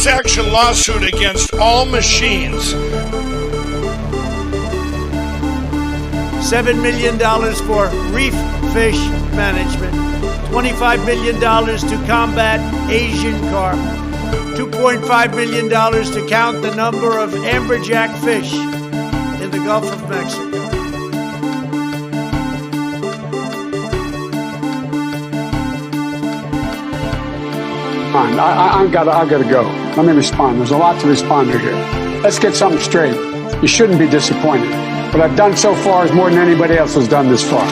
class action lawsuit against all machines. $7 million for reef fish management, $25 million to combat Asian carp, $2.5 million to count the number of amberjack fish in the Gulf of Mexico. I gotta go. Let me respond. There's a lot to respond to here. Let's get something straight. You shouldn't be disappointed. What I've done so far is more than anybody else has done this far.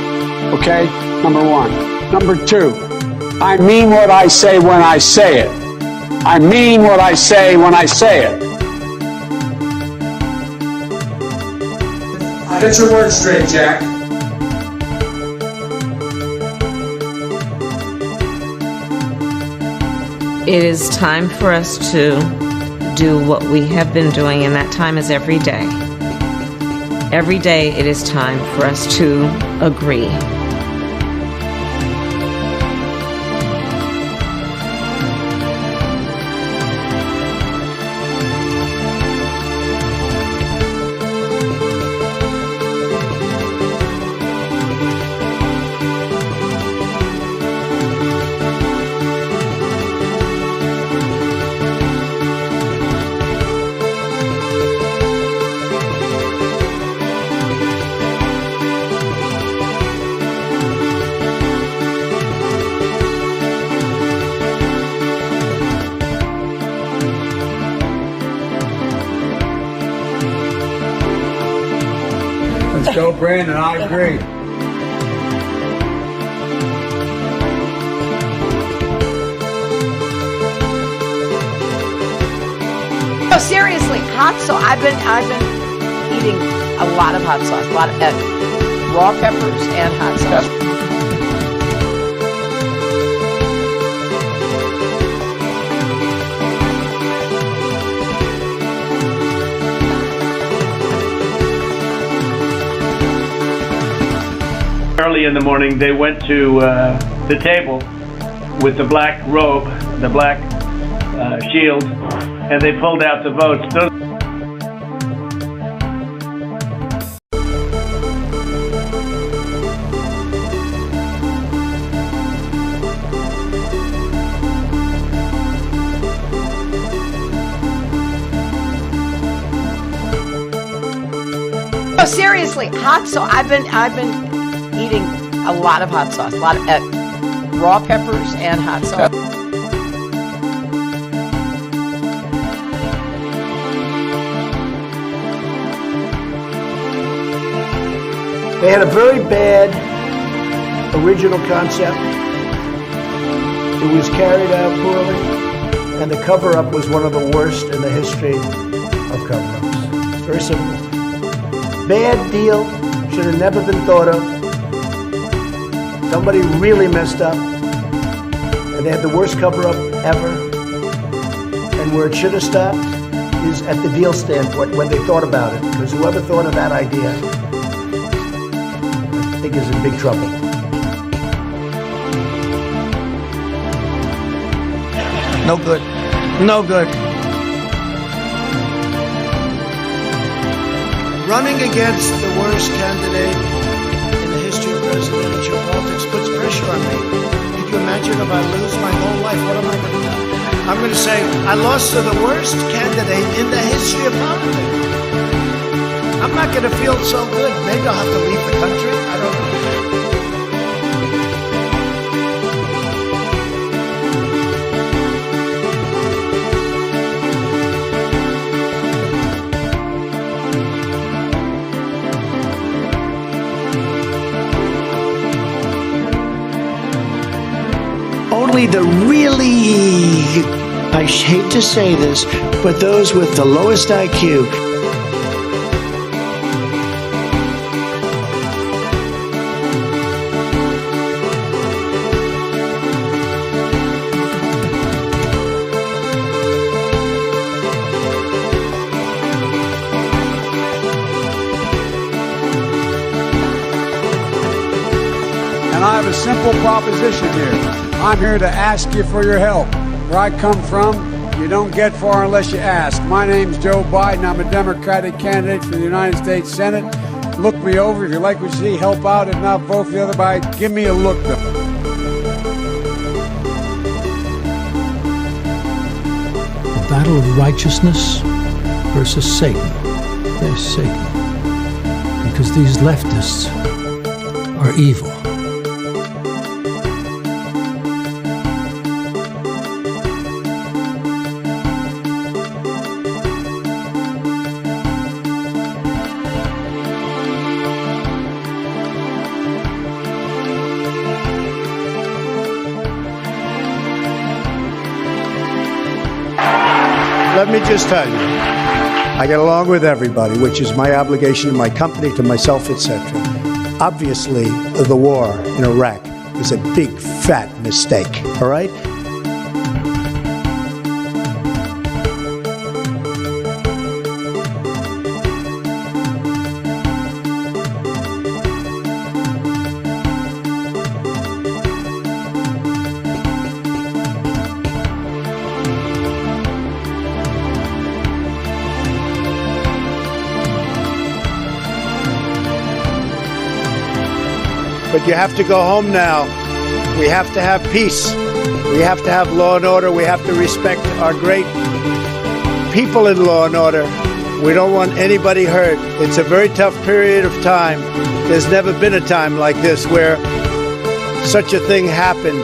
Okay? Number one. Number two, I mean what I say when I say it. I mean what I say when I say it. Get your words straight, Jack. It is time for us to do what we have been doing, and that time is every day. Every day it is time for us to agree. Let's go, Brandon. I agree. No, seriously, hot sauce. I've been eating a lot of hot sauce, a lot of raw peppers and hot sauce. Early in the morning, they went to the table with the black robe, the black shield, and they pulled out the votes. No, seriously, hot sauce. I've been eating a lot of hot sauce, a lot of raw peppers and hot sauce. They had a very bad original concept. It was carried out poorly, and the cover-up was one of the worst in the history of cover-ups. Very simple. Bad deal, should have never been thought of. Somebody really messed up, and they had the worst cover-up ever. And where it should have stopped is at the deal standpoint when they thought about it, because whoever thought of that idea, I think is in big trouble. No good. No good. Running against the worst candidate in the history of presidential politics puts pressure on me. Could you imagine if I lose my whole life? What am I going to do? I'm going to say, I lost to the worst candidate in the history of politics. I'm not going to feel so good. Maybe I'll have to leave the country. I don't know. Only the really, I hate to say this, but those with the lowest IQ. And I have a simple proposition here. I'm here to ask you for your help. Where I come from, You don't get far unless you ask. My name's Joe Biden. I'm a Democratic candidate for the United States Senate. Look me over. If you like what you see, help out. If not, vote for the other guy. Give me a look, though. The battle of righteousness versus Satan. There's Satan. Because these leftists are evil. Let me just tell you, I get along with everybody, which is my obligation to my company, to myself, etc. Obviously, the war in Iraq is a big, fat mistake, all right? But you have to go home now. We have to have peace. We have to have law and order. We have to respect our great people in law and order. We don't want anybody hurt. It's a very tough period of time. There's never been a time like this where such a thing happened.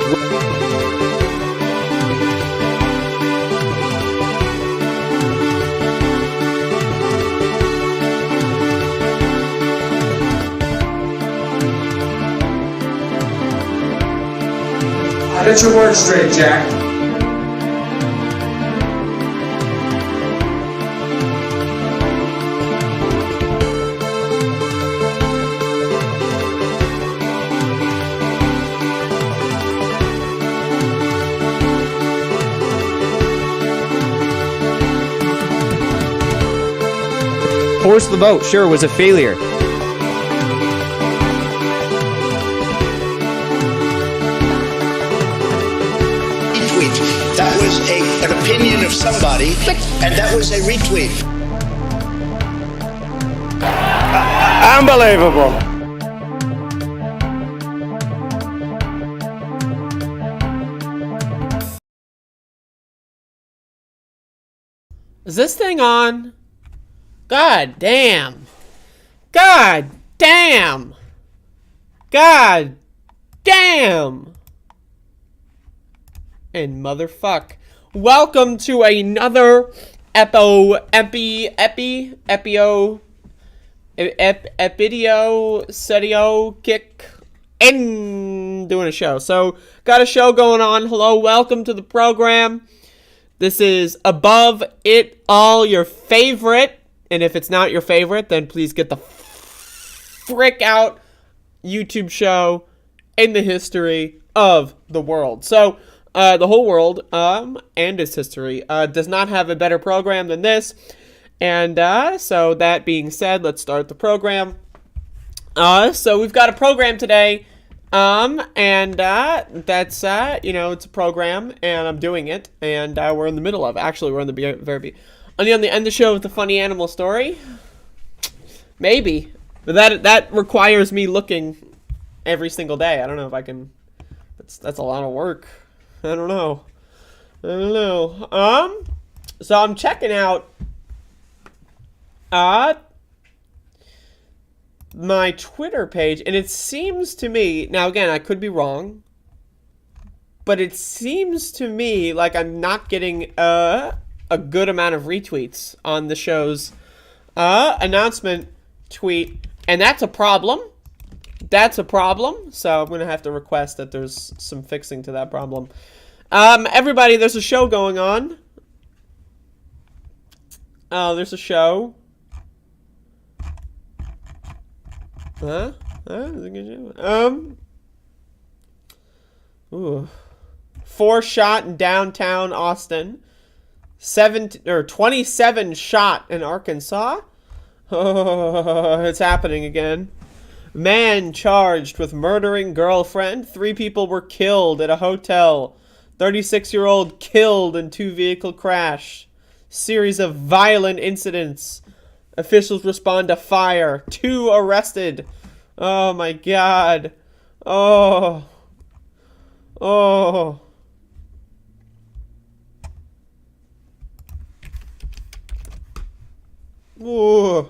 Get your words straight, Jack. Force the vote, sure, was a failure. That was an opinion of somebody, and that was a retweet. Unbelievable. Is this thing on? God damn. God damn. God damn. And motherfuck. Welcome to another Epidio kick and doing a show. So got a show going on. Hello, welcome to the program. This is Above It All, your favorite. And if it's not your favorite, then please get the frick out YouTube show in the history of the world. So the whole world and its history does not have a better program than this. And so that being said, let's start the program. So we've got a program today. And that's it's a program, and I'm doing it, and we're in the middle of it. Actually, we're in the very on the end of the show with the funny animal story. Maybe, but that requires me looking every single day. I don't know if I can. That's a lot of work. I don't know. So I'm checking out my Twitter page, and it seems to me, now again, I could be wrong, but it seems to me like I'm not getting a good amount of retweets on the show's announcement tweet, and that's a problem. That's a problem, so I'm going to have to request that there's some fixing to that problem. Everybody, there's a show going on. There's a show. Ooh. 4 shot in downtown Austin. 27 shot in Arkansas. Oh, it's happening again. Man charged with murdering girlfriend. 3 people were killed at a hotel 36-year-old killed in 2-vehicle crash. Series of violent incidents. Officials respond to fire. 2 arrested. Oh my God. Oh. Oh. Ooh.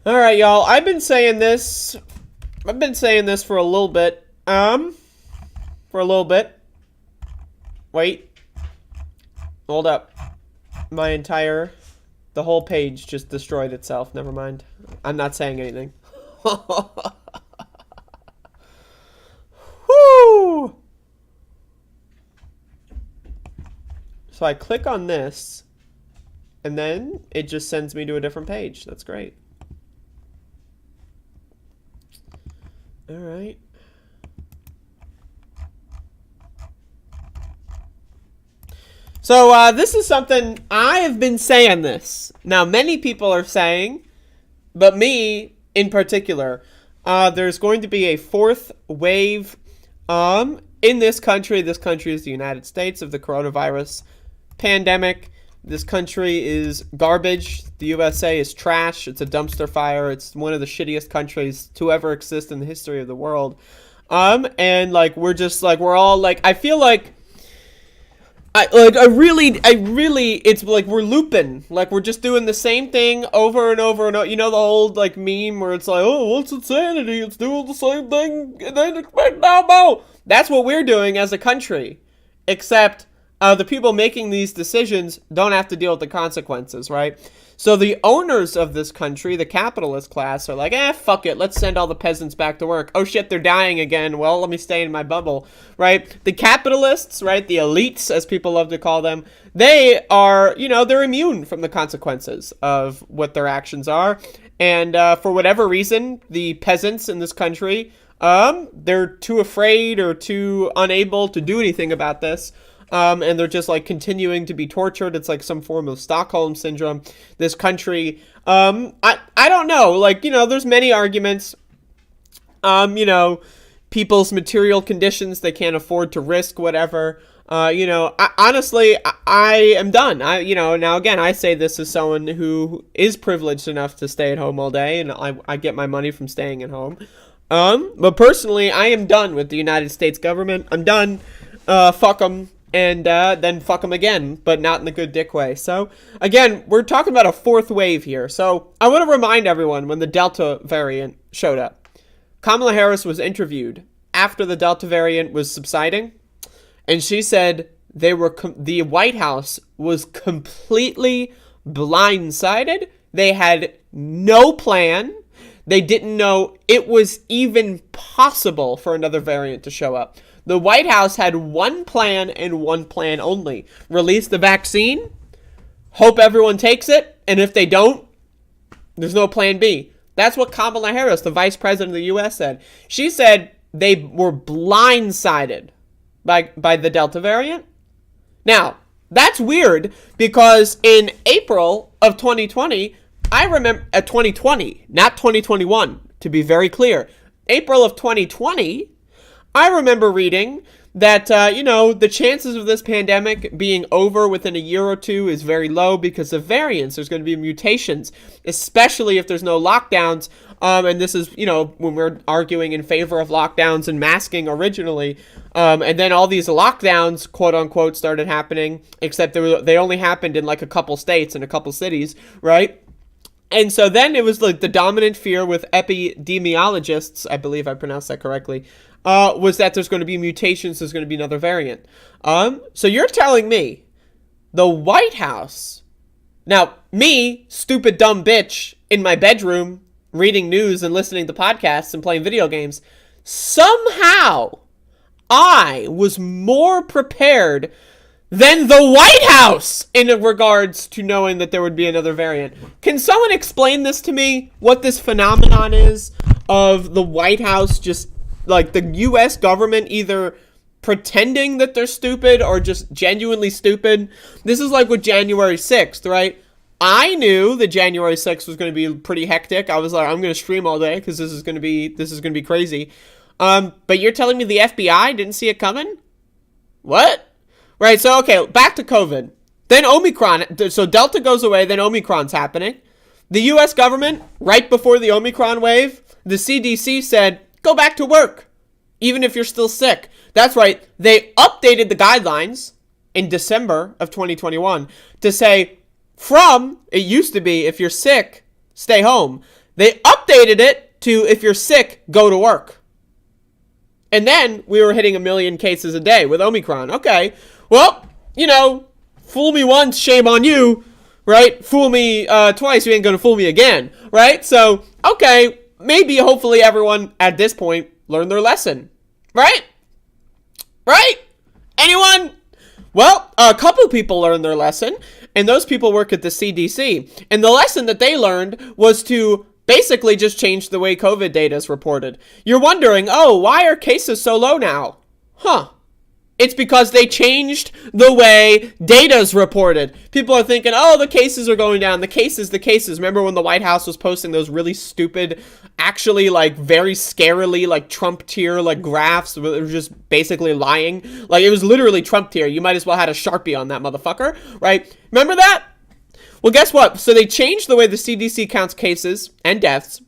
All right, y'all. I've been saying this for a little bit. Wait. Hold up. The whole page just destroyed itself. Never mind. I'm not saying anything. Woo! So I click on this, and then it just sends me to a different page. That's great. All right. So this is something I have been saying this. Now, many people are saying, but me in particular, there's going to be a 4th wave in this country. This country is the United States of the coronavirus pandemic. This country is garbage. The USA is trash. It's a dumpster fire. It's one of the shittiest countries to ever exist in the history of the world. And like we're all like, I feel like I really, it's like we're looping. Like we're just doing the same thing over and over and over. You know the old like meme where it's like, oh, what's insanity? It's doing the same thing and then expect no. That's what we're doing as a country, except the people making these decisions don't have to deal with the consequences, right? So the owners of this country, the capitalist class, are like, fuck it, let's send all the peasants back to work. Oh shit, they're dying again. Well, let me stay in my bubble, right? The capitalists, right, the elites, as people love to call them, they are, they're immune from the consequences of what their actions are. And for whatever reason, the peasants in this country, they're too afraid or too unable to do anything about this. And they're just like continuing to be tortured. It's like some form of Stockholm syndrome. This country, I don't know. Like, there's many arguments. People's material conditions, they can't afford to risk whatever. Honestly, I am done. Now again, I say this as someone who is privileged enough to stay at home all day, and I get my money from staying at home. But personally, I am done with the United States government. I'm done. Fuck them. And then fuck them again, but not in the good dick way. So, again, we're talking about a 4th wave here. So, I want to remind everyone when the Delta variant showed up. Kamala Harris was interviewed after the Delta variant was subsiding, and she said the White House was completely blindsided. They had no plan. They didn't know it was even possible for another variant to show up. The White House had one plan and one plan only. Release the vaccine, hope everyone takes it, and if they don't, there's no plan B. That's what Kamala Harris, the vice president of the U.S., said. She said they were blindsided by the Delta variant. Now, that's weird because in April of 2020, I remember, 2020, not 2021, to be very clear. April of 2020, I remember reading that, the chances of this pandemic being over within a year or two is very low because of variants. There's going to be mutations, especially if there's no lockdowns. And this is, when we're arguing in favor of lockdowns and masking originally. And then all these lockdowns, quote unquote, started happening, except they only happened in like a couple states and a couple cities, right? And so then it was like the dominant fear with epidemiologists, I believe I pronounced that correctly, was that there's going to be mutations, there's going to be another variant. So you're telling me the White House, now me, stupid dumb bitch, in my bedroom, reading news and listening to podcasts and playing video games, somehow I was more prepared than the White House in regards to knowing that there would be another variant. Can someone explain this to me? What this phenomenon is of the White House just, like, the U.S. government either pretending that they're stupid or just genuinely stupid? This is like with January 6th, right? I knew that January 6th was going to be pretty hectic. I was like, I'm going to stream all day because this is going to be crazy. But you're telling me the FBI didn't see it coming? What? Right, so, okay, back to COVID. Then Omicron. So Delta goes away, then Omicron's happening. The U.S. government, right before the Omicron wave, the CDC said, go back to work, even if you're still sick. That's right. They updated the guidelines in December of 2021 to say, it used to be, if you're sick, stay home. They updated it to, if you're sick, go to work. And then we were hitting 1 million cases a day with Omicron. Okay, well, fool me once, shame on you, right? Fool me twice, you ain't gonna fool me again, right? So, okay, maybe, hopefully, everyone at this point learned their lesson, right? Right? Anyone? Well, a couple people learned their lesson, and those people work at the CDC. And the lesson that they learned was to basically just change the way COVID data is reported. You're wondering, why are cases so low now? It's because they changed the way data is reported. People are thinking, the cases are going down. The cases. Remember when the White House was posting those really stupid, actually, very scarily, Trump tier, graphs that were just basically lying? It was literally Trump tier. You might as well had a Sharpie on that motherfucker, right? Remember that? Well, guess what? So they changed the way the CDC counts cases and deaths.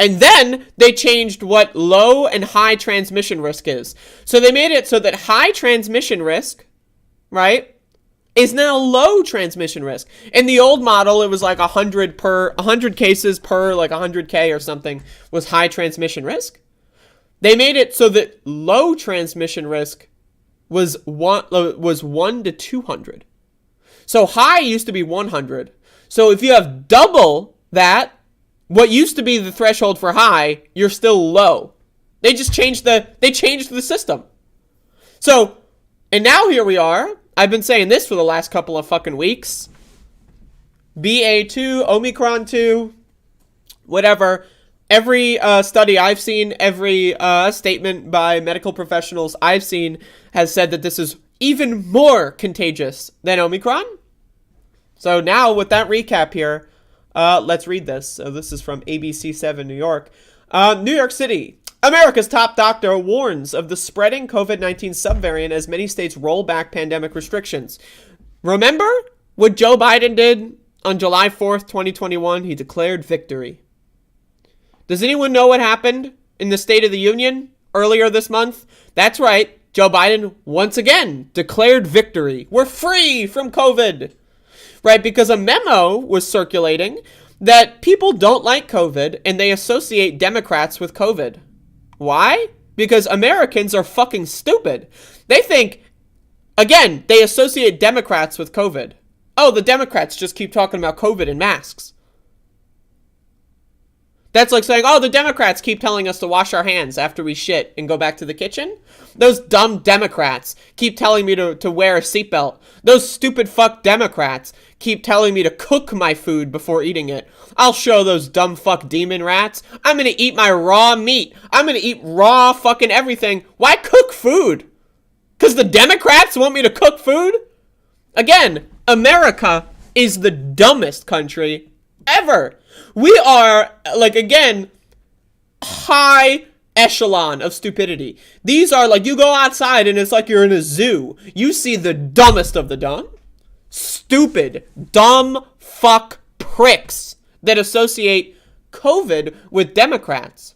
And then they changed what low and high transmission risk is. So they made it so that high transmission risk, right, is now low transmission risk. In the old model, it was 100 cases per 100K or something was high transmission risk. They made it so that low transmission risk was 1 to 200. So high used to be 100. So if you have double that, what used to be the threshold for high, you're still low. They just changed the system. So, and now here we are. I've been saying this for the last couple of fucking weeks. BA2, Omicron 2, whatever. Every study I've seen, every statement by medical professionals I've seen has said that this is even more contagious than Omicron. So now with that recap here, let's read this. So this is from ABC7 New York. New York City. America's top doctor warns of the spreading COVID-19 subvariant as many states roll back pandemic restrictions. Remember what Joe Biden did on July 4th, 2021? He declared victory. Does anyone know what happened in the State of the Union earlier this month? That's right. Joe Biden once again declared victory. We're free from COVID. Right, because a memo was circulating that people don't like COVID and they associate Democrats with COVID. Why? Because Americans are fucking stupid. They think, again, they associate Democrats with COVID. Oh, the Democrats just keep talking about COVID and masks. That's like saying, the Democrats keep telling us to wash our hands after we shit and go back to the kitchen. Those dumb Democrats keep telling me to wear a seatbelt. Those stupid fuck Democrats keep telling me to cook my food before eating it. I'll show those dumb fuck demon rats. I'm gonna eat my raw meat. I'm gonna eat raw fucking everything. Why cook food? Because the Democrats want me to cook food? Again, America is the dumbest country ever. We are, again, high echelon of stupidity. These are you go outside and it's like you're in a zoo. You see the dumbest of the dumb. Stupid, dumb fuck pricks that associate COVID with Democrats.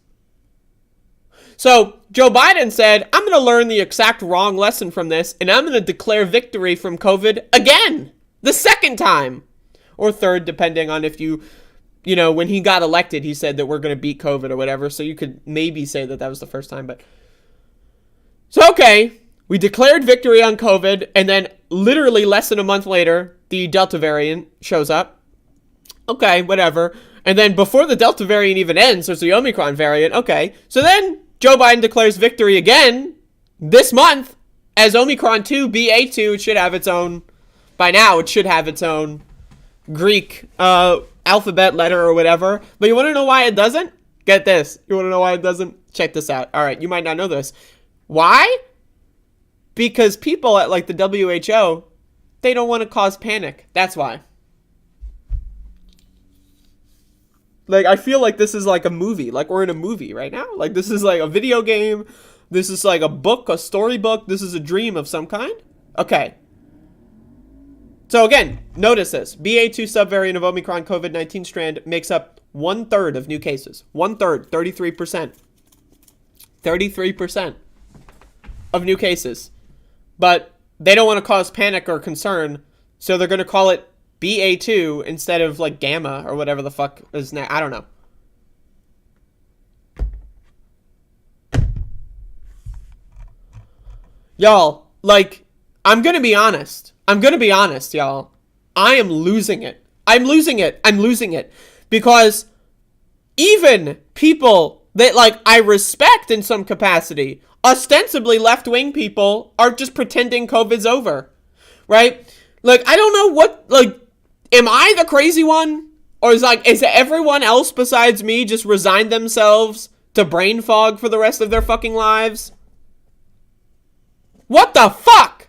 So Joe Biden said, I'm going to learn the exact wrong lesson from this, and I'm going to declare victory from COVID again. The second time. Or third, depending on if when he got elected, he said that we're going to beat COVID or whatever. So you could maybe say that was the first time. But so, okay, we declared victory on COVID. And then literally less than a month later, the Delta variant shows up. Okay, whatever. And then before the Delta variant even ends, there's the Omicron variant. Okay, so then Joe Biden declares victory again this month as Omicron 2, BA2. It should have its own, by now, it should have its own Greek alphabet letter or whatever. But you want to know why it doesn't? Get this. You want to know why it doesn't? Check this out. All right, you might not know this. Why? Because people at the WHO, they don't want to cause panic. That's why. Like, I feel like this is like a movie. Like, we're in a movie right now. Like, this is like a video game. This is like a book, a storybook. This is a dream of some kind. Okay. So again, notice this. BA2 subvariant of Omicron COVID-19 strand makes up 1/3 of new cases. 1/3, 33%. 33% of new cases. But they don't want to cause panic or concern, so they're going to call it BA2 instead of like Gamma or whatever the fuck is now. I don't know. Y'all, like, I'm going to be honest. Y'all. I am losing it. I'm losing it. Because even people that, like, I respect in some capacity, ostensibly left-wing people, are just pretending COVID's over. Right? Like, I don't know what, like, am I the crazy one? Or is everyone else besides me just resigned themselves to brain fog for the rest of their fucking lives? What the fuck?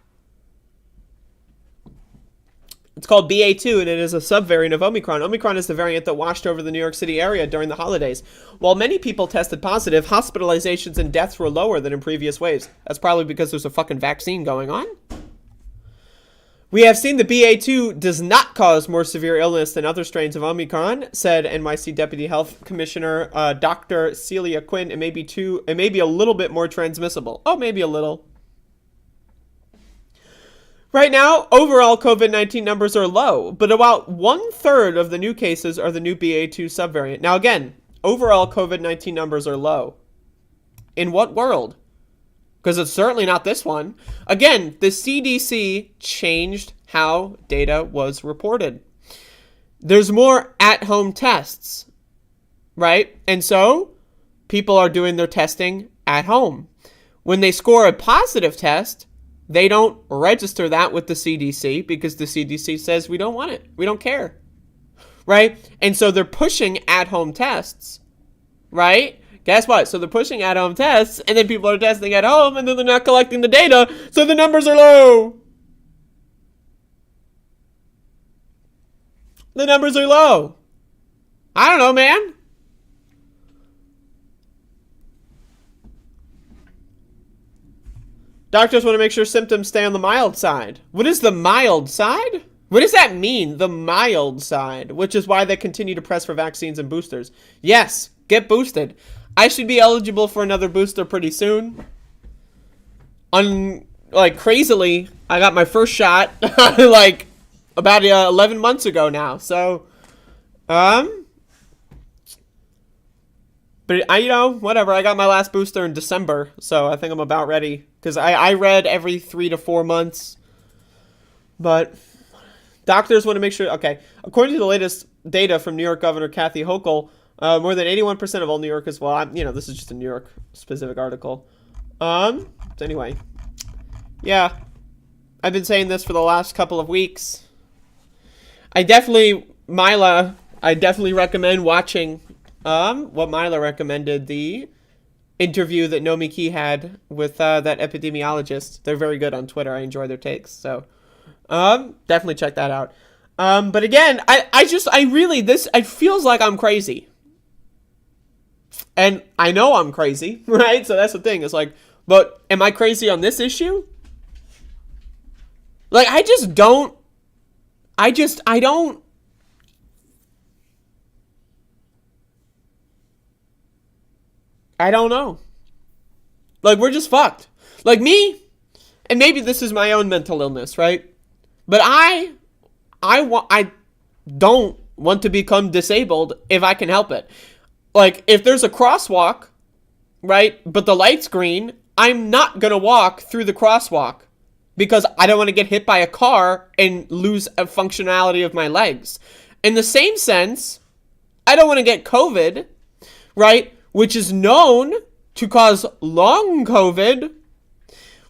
It's called BA2, and it is a subvariant of Omicron. Omicron is the variant that washed over the New York City area during the holidays. While many people tested positive, hospitalizations and deaths were lower than in previous waves. That's probably because there's a fucking vaccine going on. We have seen the BA2 does not cause more severe illness than other strains of Omicron, said NYC Deputy Health Commissioner Dr. Celia Quinn. It may be a little bit more transmissible. Oh, maybe a little. Right now, overall COVID-19 numbers are low, but about 1/3 of the new cases are the new BA2 subvariant. Now again, overall COVID-19 numbers are low. In what world? Because it's certainly not this one. Again, the CDC changed how data was reported. There's more at-home tests, right? And so, people are doing their testing at home. When they score a positive test, they don't register that with the CDC because the CDC says we don't want it. We don't care. Right? And so they're pushing at-home tests. Right? Guess what? So they're pushing at-home tests, and then people are testing at home, and then they're not collecting the data, so the numbers are low. The numbers are low. I don't know, man. Doctors want to make sure symptoms stay on the mild side. What is the mild side? What does that mean, the mild side? Which is why they continue to press for vaccines and boosters. Yes, get boosted. I should be eligible for another booster pretty soon. Crazily, I got my first shot like about 11 months ago now. So, but whatever. I got my last booster in December, so I think I'm about ready. Because I read every 3 to 4 months. But doctors want to make sure. Okay, according to the latest data from New York Governor Kathy Hochul, more than 81% of all New Yorkers. Well, this is just a New York specific article. So anyway, yeah, I've been saying this for the last couple of weeks. I definitely recommend watching what Mila recommended, the interview that Nomi Key had with that epidemiologist. They're very good on Twitter. I enjoy their takes. So definitely check that out. But again, it feels like I'm crazy. And I know I'm crazy, right? So that's the thing. It's like, but am I crazy on this issue? Like, I don't know. Like, we're just fucked. Like, me, and maybe this is my own mental illness, right? But I don't want to become disabled if I can help it. Like, if there's a crosswalk, right, but the light's green, I'm not going to walk through the crosswalk because I don't want to get hit by a car and lose a functionality of my legs. In the same sense, I don't want to get COVID, right, which is known to cause long COVID,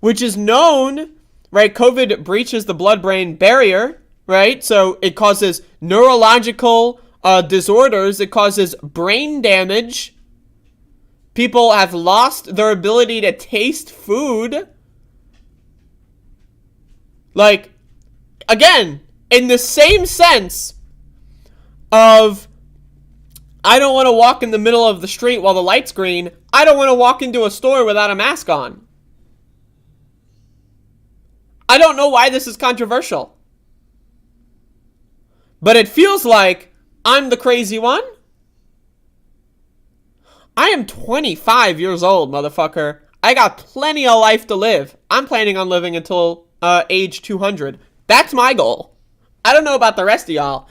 which is known, right, COVID breaches the blood-brain barrier, right, so it causes neurological disorders, it causes brain damage. People have lost their ability to taste food. Like, again, in the same sense of I don't want to walk in the middle of the street while the light's green. I don't want to walk into a store without a mask on. I don't know why this is controversial. But it feels like I'm the crazy one. I am 25 years old, motherfucker. I got plenty of life to live. I'm planning on living until age 200. That's my goal. I don't know about the rest of y'all.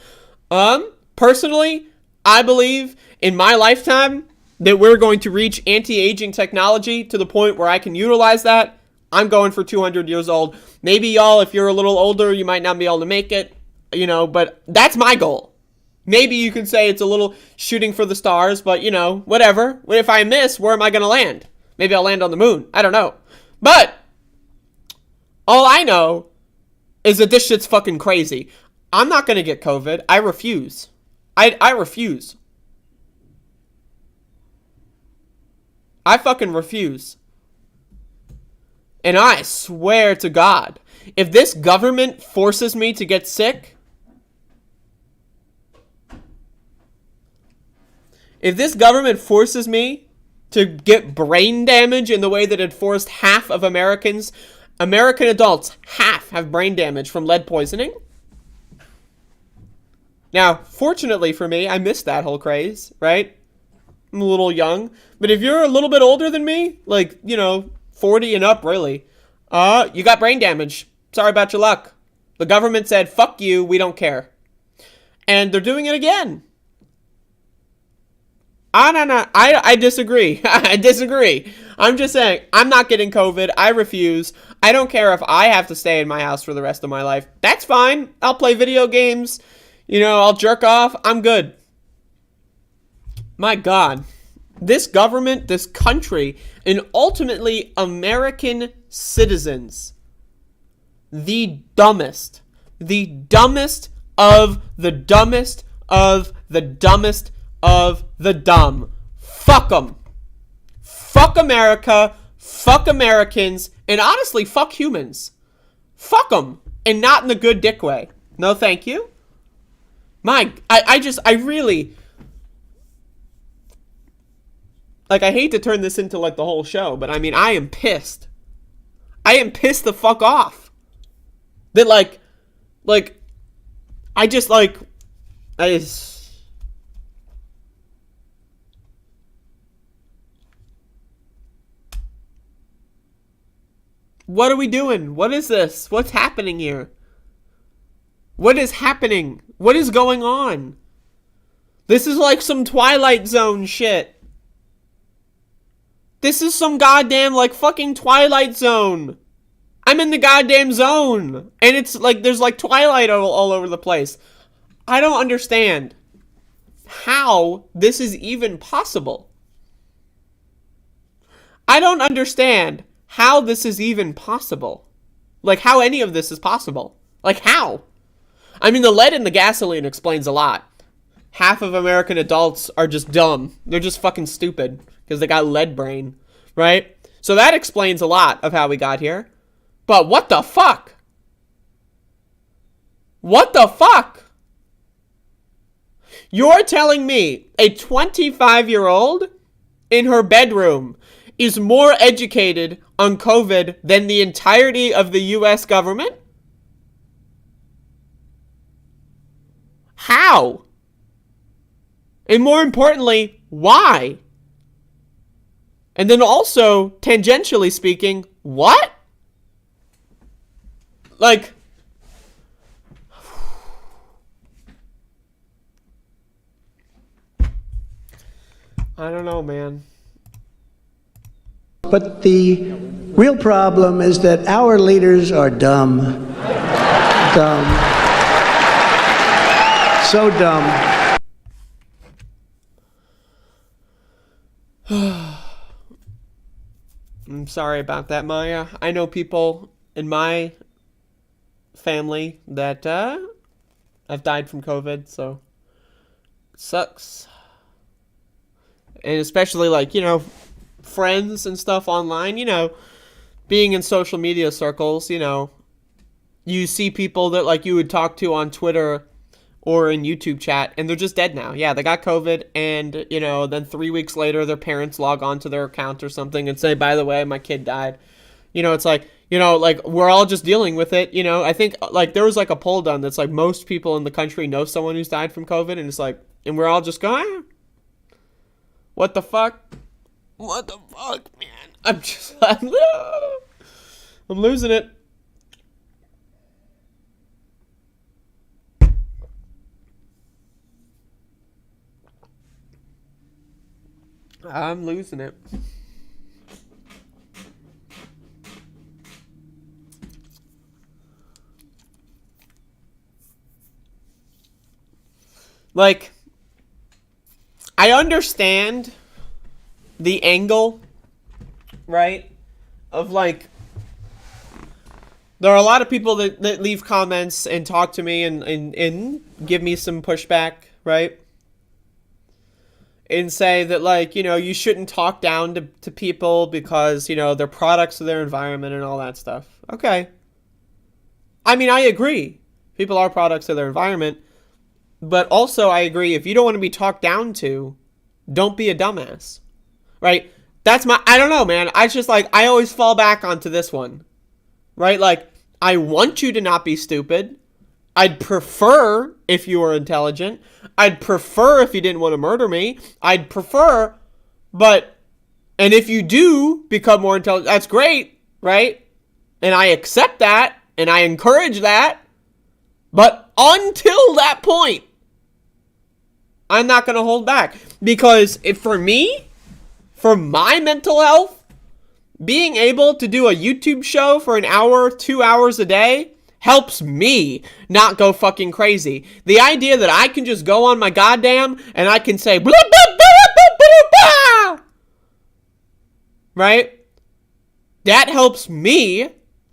Personally, I believe in my lifetime that we're going to reach anti-aging technology to the point where I can utilize that. I'm going for 200 years old. Maybe y'all, if you're a little older, you might not be able to make it, you know, but that's my goal. Maybe you can say it's a little shooting for the stars, but, you know, whatever. If I miss, where am I going to land? Maybe I'll land on the moon. I don't know. But all I know is that this shit's fucking crazy. I'm not going to get COVID. I refuse. I refuse. I fucking refuse. And I swear to God, if this government forces me to get sick, if this government forces me to get brain damage in the way that it forced half of American adults, half have brain damage from lead poisoning. Now, fortunately for me, I missed that whole craze, right? I'm a little young. But if you're a little bit older than me, like, you know, 40 and up, really, you got brain damage. Sorry about your luck. The government said, fuck you, we don't care. And they're doing it again. I disagree. I disagree. I'm just saying, I'm not getting COVID. I refuse. I don't care if I have to stay in my house for the rest of my life. That's fine. I'll play video games. You know, I'll jerk off. I'm good. My God. This government, this country, and ultimately American citizens, the dumbest of the dumbest of the dumbest of the dumb. Fuck them. Fuck America. Fuck Americans. And honestly, fuck humans. Fuck them. And not in the good dick way. No, thank you. I really... Like, I hate to turn this into, like, the whole show, but I mean, I am pissed. I am pissed the fuck off. That, what are we doing? What is this? What's happening here? What is happening? What is going on? This is like some Twilight Zone shit. This is some goddamn, like, fucking Twilight Zone. I'm in the goddamn zone. And it's like, there's like Twilight all over the place. I don't understand how this is even possible. I don't understand how this is even possible. Like, how any of this is possible. Like, how? I mean, the lead in the gasoline explains a lot. Half of American adults are just dumb. They're just fucking stupid because they got lead brain, right? So that explains a lot of how we got here. But what the fuck? What the fuck? You're telling me a 25-year-old in her bedroom is more educated on COVID than the entirety of the U.S. government? How? And more importantly, why? And then also, tangentially speaking, what? Like, I don't know, man. But the real problem is that our leaders are dumb. Dumb. So dumb. I'm sorry about that, Maya. I know people in my family that have died from COVID, so it sucks. And especially, like, you know, friends and stuff online, you know, being in social media circles, you know, you see people that, like, you would talk to on Twitter or in YouTube chat, and they're just dead now. Yeah, they got COVID, and, you know, then 3 weeks later, their parents log on to their account or something and say, by the way, my kid died. You know, it's like, you know, like, we're all just dealing with it, you know? I think, like, there was, like, a poll done that's, like, most people in the country know someone who's died from COVID, and it's like, and we're all just going, what the fuck? What the fuck, man? I'm losing it. I'm losing it. Like, I understand the angle, right? Of, like, there are a lot of people that leave comments and talk to me and give me some pushback, right? And say that, like, you know, you shouldn't talk down to people because, you know, they're products of their environment and all that stuff. Okay. I mean, I agree. People are products of their environment. But also, I agree, if you don't want to be talked down to, don't be a dumbass. Right? That's my, I don't know, man. I just, like, I always fall back onto this one. Right? Like, I want you to not be stupid. I'd prefer if you were intelligent. I'd prefer if you didn't want to murder me. I'd prefer, but, and if you do become more intelligent, that's great, right? And I accept that, and I encourage that. But until that point, I'm not going to hold back. Because if for me, for my mental health, being able to do a YouTube show for an hour, 2 hours a day, helps me not go fucking crazy. The idea that I can just go on my goddamn and I can say blah, blah, blah, blah, blah, blah, right? That helps me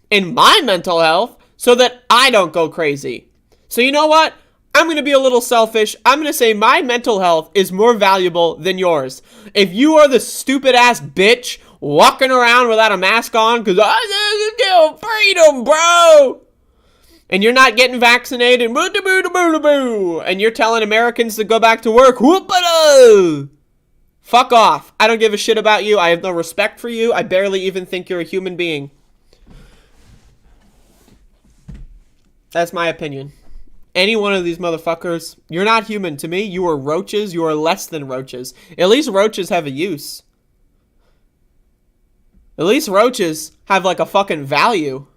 in my mental health so that I don't go crazy. So you know what? I'm going to be a little selfish. I'm going to say my mental health is more valuable than yours. If you are the stupid ass bitch walking around without a mask on because I get freedom, bro, and you're not getting vaccinated, and you're telling Americans to go back to work, fuck off. I don't give a shit about you. I have no respect for you. I barely even think you're a human being. That's my opinion. Any one of these motherfuckers, you're not human to me. You are roaches. You are less than roaches. At least roaches have a use. At least roaches have, like, a fucking value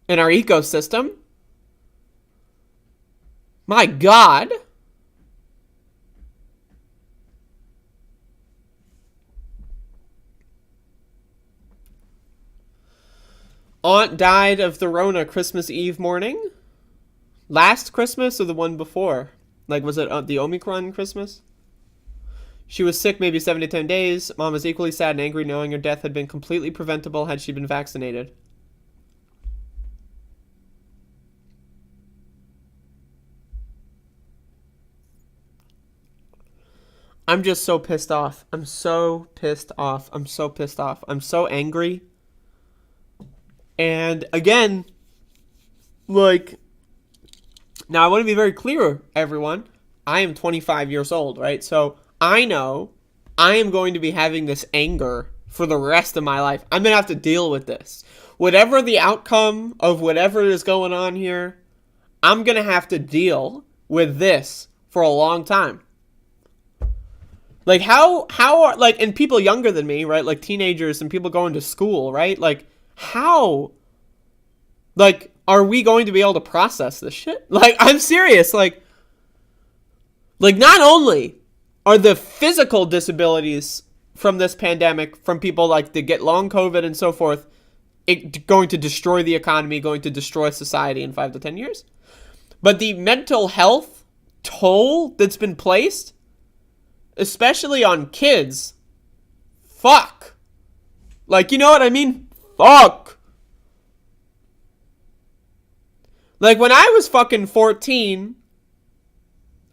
in our ecosystem. My God. Aunt died of the Rona Christmas Eve morning. Last Christmas or the one before? Like, was it the Omicron Christmas? She was sick maybe 7 to 10 days. Mom was equally sad and angry knowing her death had been completely preventable had she been vaccinated. I'm just so pissed off. I'm so pissed off. I'm so pissed off. I'm so angry. And again, like, now I want to be very clear, everyone. I am 25 years old, right? So I know I am going to be having this anger for the rest of my life. I'm going to have to deal with this. Whatever the outcome of whatever is going on here, I'm going to have to deal with this for a long time. Like, how are, like, and people younger than me, right? Like, teenagers and people going to school, right? Like, how, like, are we going to be able to process this shit? Like, I'm serious. Like, not only are the physical disabilities from this pandemic, from people, like, that get long COVID and so forth, it going to destroy the economy, going to destroy society in 5 to 10 years, but the mental health toll that's been placed, especially on kids, fuck. Like, you know what I mean? Fuck. Like, when I was fucking 14,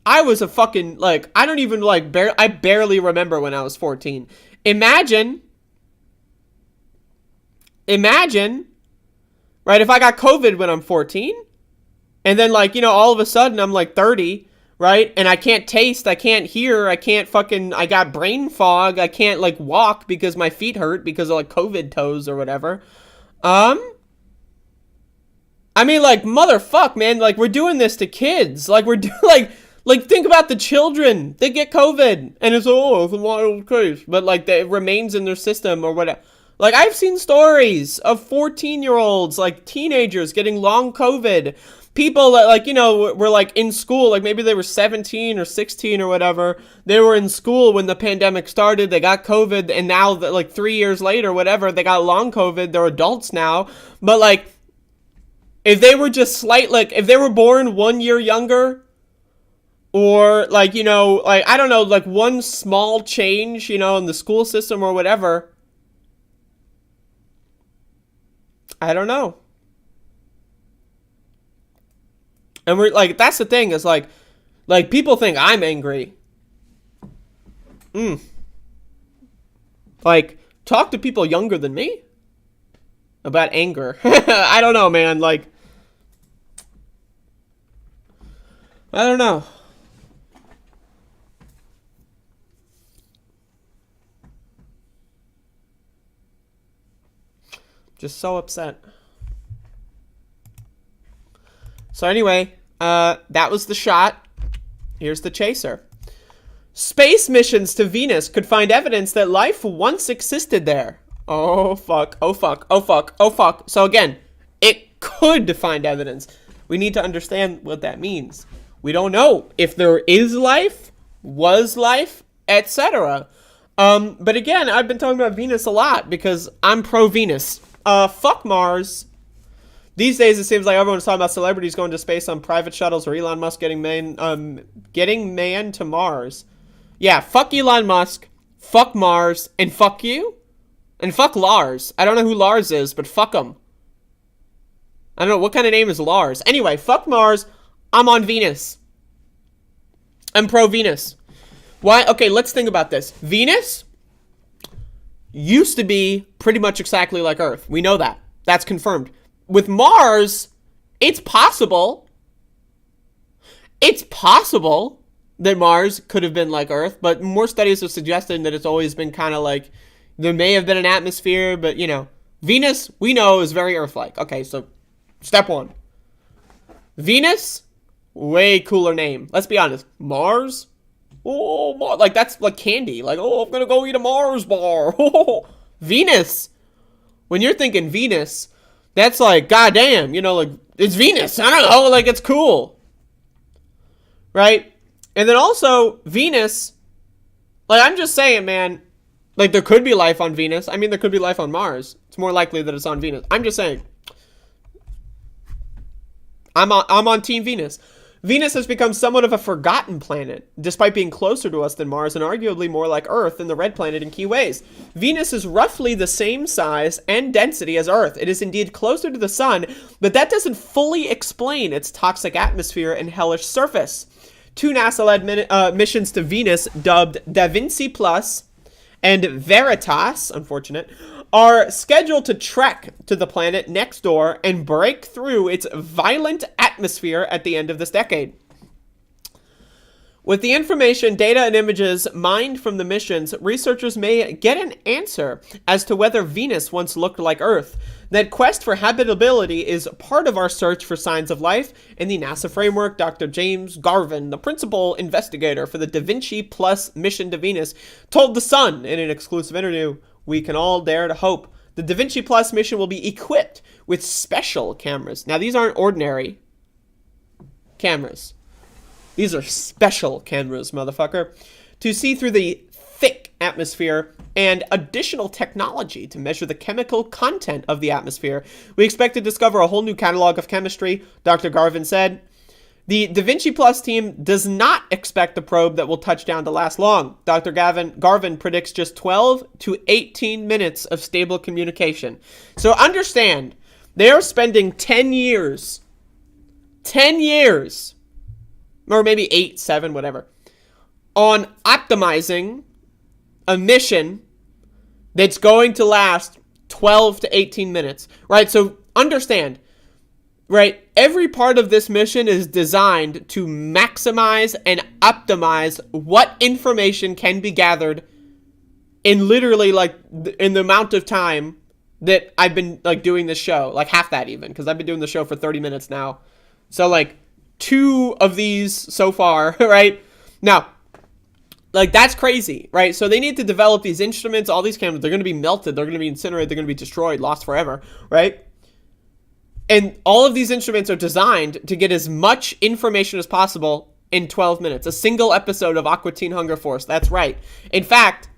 I was a fucking, like, I don't even, like, I barely remember when I was 14. Imagine, right, if I got COVID when I'm 14, And then, like, you know, all of a sudden I'm like 30, right? And I can't taste, I can't hear, I got brain fog, I can't, like, walk because my feet hurt because of, like, COVID toes or whatever. I mean, like, motherfuck, man, like, we're doing this to kids. Like, we're doing, like, think about the children. They get COVID, and it's a wild case. But, like, it remains in their system or whatever. Like, I've seen stories of 14-year-olds, like, teenagers getting long COVID. People that, like, you know, were, like, in school. Like, maybe they were 17 or 16 or whatever. They were in school when the pandemic started. They got COVID, and now, like, 3 years later, whatever, they got long COVID. They're adults now. But, like, if they were just if they were born 1 year younger, or, like, you know, like, I don't know, like, one small change, you know, in the school system or whatever, I don't know. And we're, like, that's the thing, is, like, people think I'm angry. Like, talk to people younger than me about anger. I don't know, man, like, I don't know. Just so upset. So anyway, that was the shot. Here's the chaser. Space missions to Venus could find evidence that life once existed there. Oh, fuck. Oh, fuck. Oh, fuck. Oh, fuck. So again, it could find evidence. We need to understand what that means. We don't know if there is life, was life, etc. But again, I've been talking about Venus a lot because I'm pro-Venus. Fuck Mars. These days, it seems like everyone's talking about celebrities going to space on private shuttles or Elon Musk getting man to Mars. Yeah, fuck Elon Musk, fuck Mars, and fuck you, and fuck Lars. I don't know who Lars is, but fuck him. I don't know, what kind of name is Lars? Anyway, fuck Mars. I'm on Venus. I'm pro-Venus. Why? Okay, let's think about this. Venus used to be pretty much exactly like Earth. We know that. That's confirmed. With Mars, it's possible. It's possible that Mars could have been like Earth, but more studies have suggested that it's always been kind of like, there may have been an atmosphere, but, you know, Venus, we know, is very Earth-like. Okay, so, step one. Venus, way cooler name. Let's be honest. Mars? Oh, like, that's like candy. Like, oh, I'm gonna go eat a Mars bar. Oh, Venus. When you're thinking Venus, that's like, goddamn, you know, like, it's Venus. I don't know, like, it's cool. Right? And then also, Venus, like, I'm just saying, man, like, there could be life on Venus. I mean, there could be life on Mars. It's more likely that it's on Venus. I'm just saying. I'm on Team Venus. Venus has become somewhat of a forgotten planet, despite being closer to us than Mars and arguably more like Earth and the Red Planet in key ways. Venus is roughly the same size and density as Earth. It is indeed closer to the Sun, but that doesn't fully explain its toxic atmosphere and hellish surface. Two NASA-led missions to Venus, dubbed Da Vinci Plus and Veritas, unfortunate, are scheduled to trek to the planet next door and break through its violent atmosphere at the end of this decade. With the information, data, and images mined from the missions, researchers may get an answer as to whether Venus once looked like Earth. That quest for habitability is part of our search for signs of life. In the NASA framework, Dr. James Garvin, the principal investigator for the Da Vinci Plus mission to Venus, told The Sun in an exclusive interview, "We can all dare to hope. The Da Vinci Plus mission will be equipped with special cameras." Now, these aren't ordinary cameras. These are special cameras, motherfucker. To see through the thick atmosphere and additional technology to measure the chemical content of the atmosphere. We expect to discover a whole new catalog of chemistry, Dr. Garvin said. The Da Vinci Plus team does not expect the probe that will touch down to last long. Dr. Garvin predicts just 12 to 18 minutes of stable communication. So understand, they are spending 10 years, or maybe 8, 7, whatever, on optimizing a mission that's going to last 12 to 18 minutes, right? So understand, right? Every part of this mission is designed to maximize and optimize what information can be gathered in literally, like, in the amount of time that I've been, like, doing this show. Like, half that even, because I've been doing the show for 30 minutes now. So, like, 2 of these so far, right? Now, like, that's crazy, right? So they need to develop these instruments, all these cameras. They're going to be melted. They're going to be incinerated. They're going to be destroyed, lost forever, right? And all of these instruments are designed to get as much information as possible in 12 minutes. A single episode of Aqua Teen Hunger Force. That's right. In fact,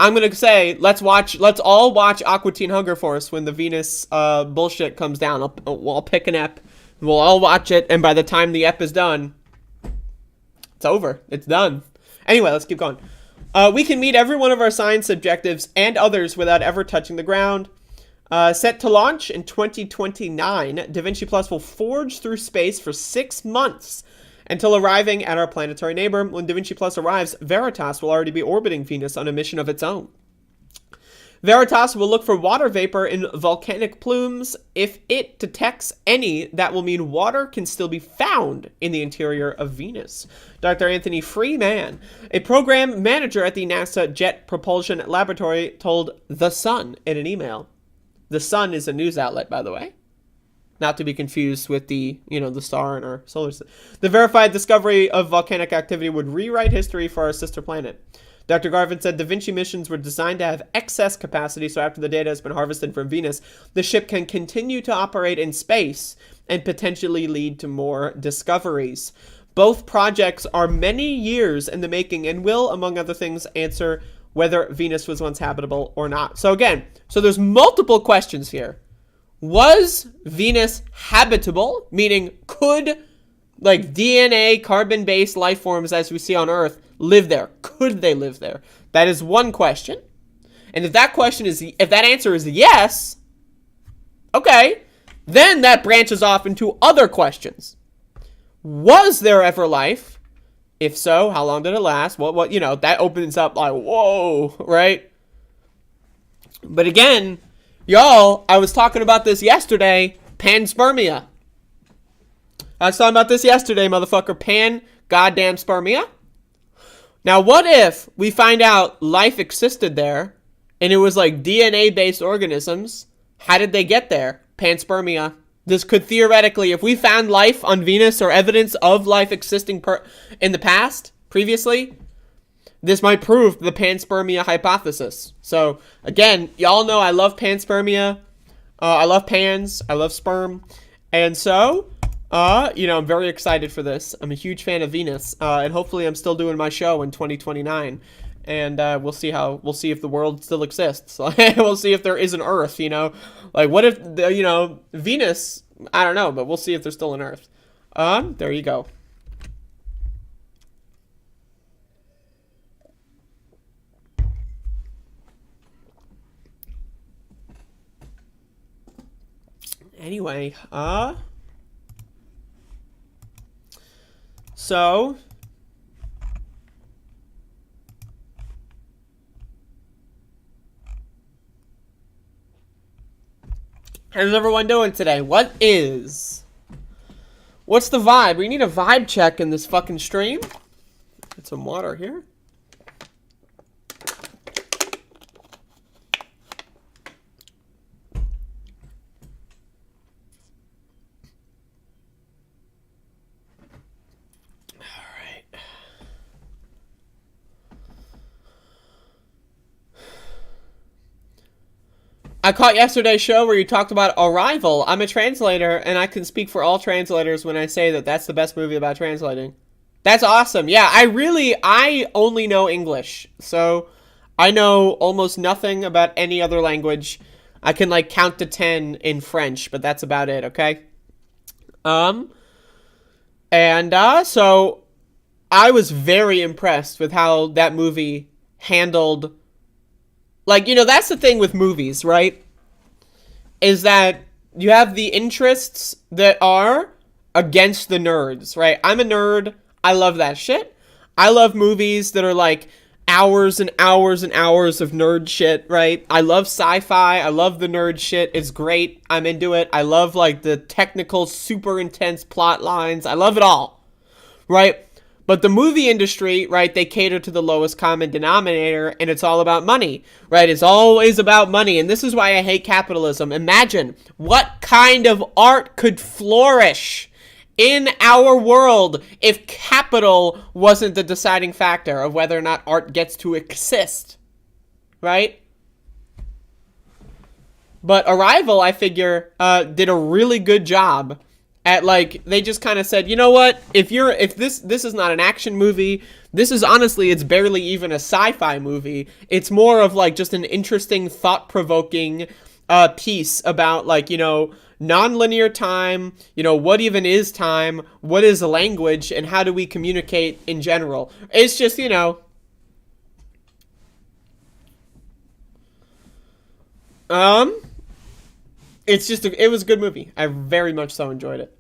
I'm going to say, let's all watch Aqua Teen Hunger Force when the Venus bullshit comes down. I'll pick an ep. We'll all watch it. And by the time the ep is done, it's over. It's done. Anyway, let's keep going. We can meet every one of our science objectives and others without ever touching the ground. Set to launch in 2029, DaVinci Plus will forge through space for 6 months until arriving at our planetary neighbor. When DaVinci Plus arrives, Veritas will already be orbiting Venus on a mission of its own. Veritas will look for water vapor in volcanic plumes. If it detects any, that will mean water can still be found in the interior of Venus. Dr. Anthony Freeman, a program manager at the NASA Jet Propulsion Laboratory, told The Sun in an email. The Sun is a news outlet, by the way. Not to be confused with the star in our solar system. The verified discovery of volcanic activity would rewrite history for our sister planet. Dr. Garvin said Da Vinci missions were designed to have excess capacity, so after the data has been harvested from Venus, the ship can continue to operate in space and potentially lead to more discoveries. Both projects are many years in the making and will, among other things, answer whether Venus was once habitable or not. So again, there's multiple questions here. Was Venus habitable? Meaning, could, like, DNA, carbon-based life forms as we see on Earth live there? Could they live there? That is one question. And if that answer is yes, okay, then that branches off into other questions. Was there ever life? If so, how long did it last? What that opens up like, whoa, right? But again, y'all, I was talking about this yesterday, panspermia. I was talking about this yesterday, motherfucker, pan-goddamn spermia. Now, what if we find out life existed there, and it was like DNA-based organisms? How did they get there? Panspermia. This could theoretically, if we found life on Venus or evidence of life existing in the past, previously, this might prove the panspermia hypothesis. So, again, y'all know I love panspermia. I love pans. I love sperm. And so, I'm very excited for this. I'm a huge fan of Venus. And hopefully I'm still doing my show in 2029. And we'll see if the world still exists. We'll see if there is an Earth, Like, what if, Venus, I don't know, but we'll see if there's still an Earth. There you go. Anyway, so... how's everyone doing today? What's the vibe? We need a vibe check in this fucking stream. Get some water here. I caught yesterday's show where you talked about Arrival. I'm a translator, and I can speak for all translators when I say that that's the best movie about translating. That's awesome. Yeah, I only know English, so I know almost nothing about any other language. I can, like, count to 10 in French, but that's about it, okay? So I was very impressed with how that movie handled... like, that's the thing with movies, right? Is that you have the interests that are against the nerds, right? I'm a nerd. I love that shit. I love movies that are, like, hours and hours and hours of nerd shit, right? I love sci-fi. I love the nerd shit. It's great. I'm into it. I love, like, the technical, super intense plot lines. I love it all, right? But the movie industry, right, they cater to the lowest common denominator, and it's all about money, right? It's always about money, and this is why I hate capitalism. Imagine what kind of art could flourish in our world if capital wasn't the deciding factor of whether or not art gets to exist, right? But Arrival, I figure, did a really good job at, like, they just kind of said, you know what, if this is not an action movie, this is honestly, it's barely even a sci-fi movie. It's more of, like, just an interesting, thought-provoking piece about, like, you know, non-linear time, you know, what even is time, what is a language, and how do we communicate in general. It's just, you know, it's just, it was a good movie. I very much so enjoyed it.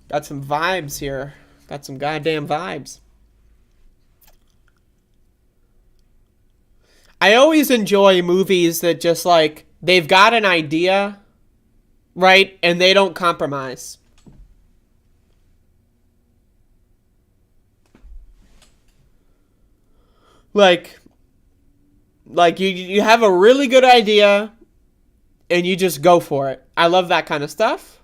Got some vibes here. Got some goddamn vibes. I always enjoy movies that just, like, they've got an idea, right, and they don't compromise. Like you have a really good idea, and you just go for it. I love that kind of stuff.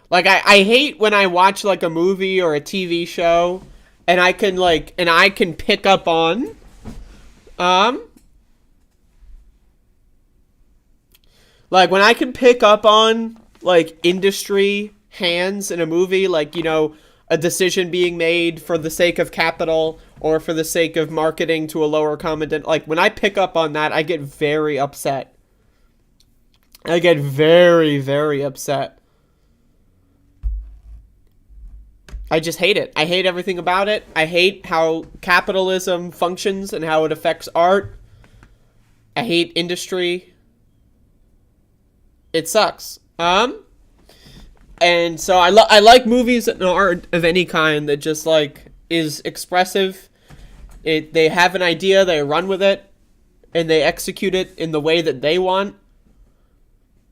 Like, I hate when I watch, like, a movie or a TV show, and I can pick up on, like, when I can pick up on, like, industry hands in a movie, like, you know, a decision being made for the sake of capital or for the sake of marketing to a lower common, like, when I pick up on that, I get very upset. I get very, very upset. I just hate it. I hate everything about it. I hate how capitalism functions and how it affects art. I hate industry. It sucks. And so I like movies and art of any kind that just, like, is expressive. They have an idea, they run with it, and they execute it in the way that they want,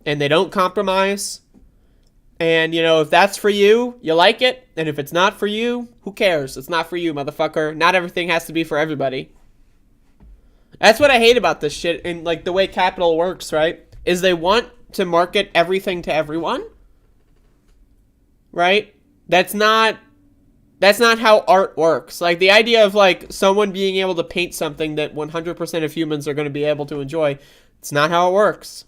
and they don't compromise. And, you know, if that's for you, you like it. And if it's not for you, who cares? It's not for you, motherfucker. Not everything has to be for everybody. That's what I hate about this shit. And, like, the way capital works, right? Is they want to market everything to everyone. Right? That's not how art works. Like, the idea of, like, someone being able to paint something that 100% of humans are going to be able to enjoy, it's not how it works.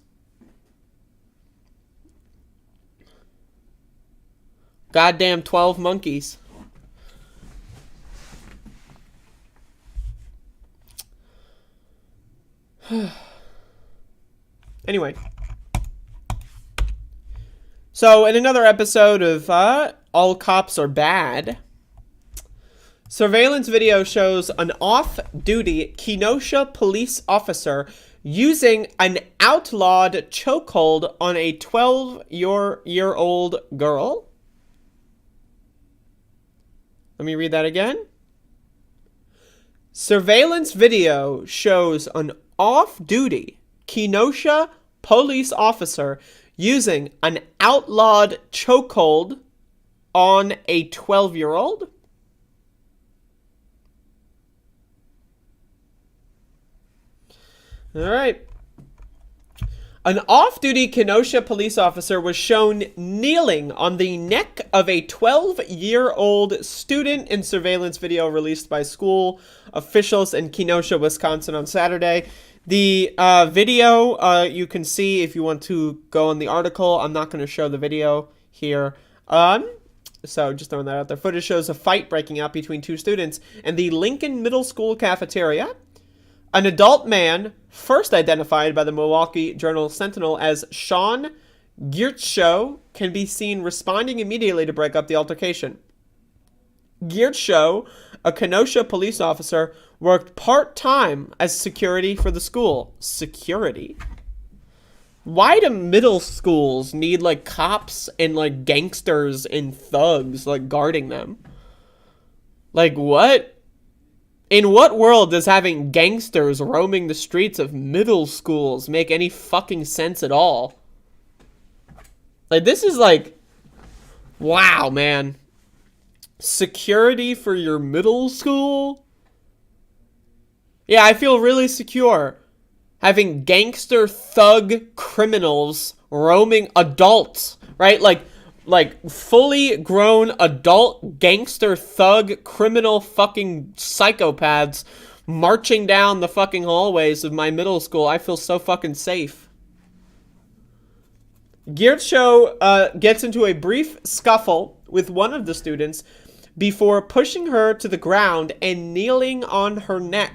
Goddamn 12 monkeys. Anyway. So, in another episode of All Cops Are Bad, surveillance video shows an off-duty Kenosha police officer using an outlawed chokehold on a 12-year-old girl. Let me read that again. Surveillance video shows an off-duty Kenosha police officer using an outlawed chokehold on a 12-year-old. All right. An off-duty Kenosha police officer was shown kneeling on the neck of a 12-year-old student in surveillance video released by school officials in Kenosha, Wisconsin on Saturday. The video you can see if you want to go on the article. I'm not going to show the video here. So just throwing that out there. Footage shows a fight breaking out between two students in the Lincoln Middle School cafeteria. An adult man, first identified by the Milwaukee Journal-Sentinel as Sean Giertschow, can be seen responding immediately to break up the altercation. Giertschow, a Kenosha police officer, worked part-time as security for the school. Security? Why do middle schools need, like, cops and, like, gangsters and thugs, like, guarding them? Like, what? In what world does having gangsters roaming the streets of middle schools make any fucking sense at all? Like, this is like, wow, man. Security for your middle school? Yeah, I feel really secure having gangster thug criminals roaming adults, right? Like fully grown adult gangster thug criminal fucking psychopaths marching down the fucking hallways of my middle school. I feel so fucking safe. Gyurcso gets into a brief scuffle with one of the students before pushing her to the ground and kneeling on her neck.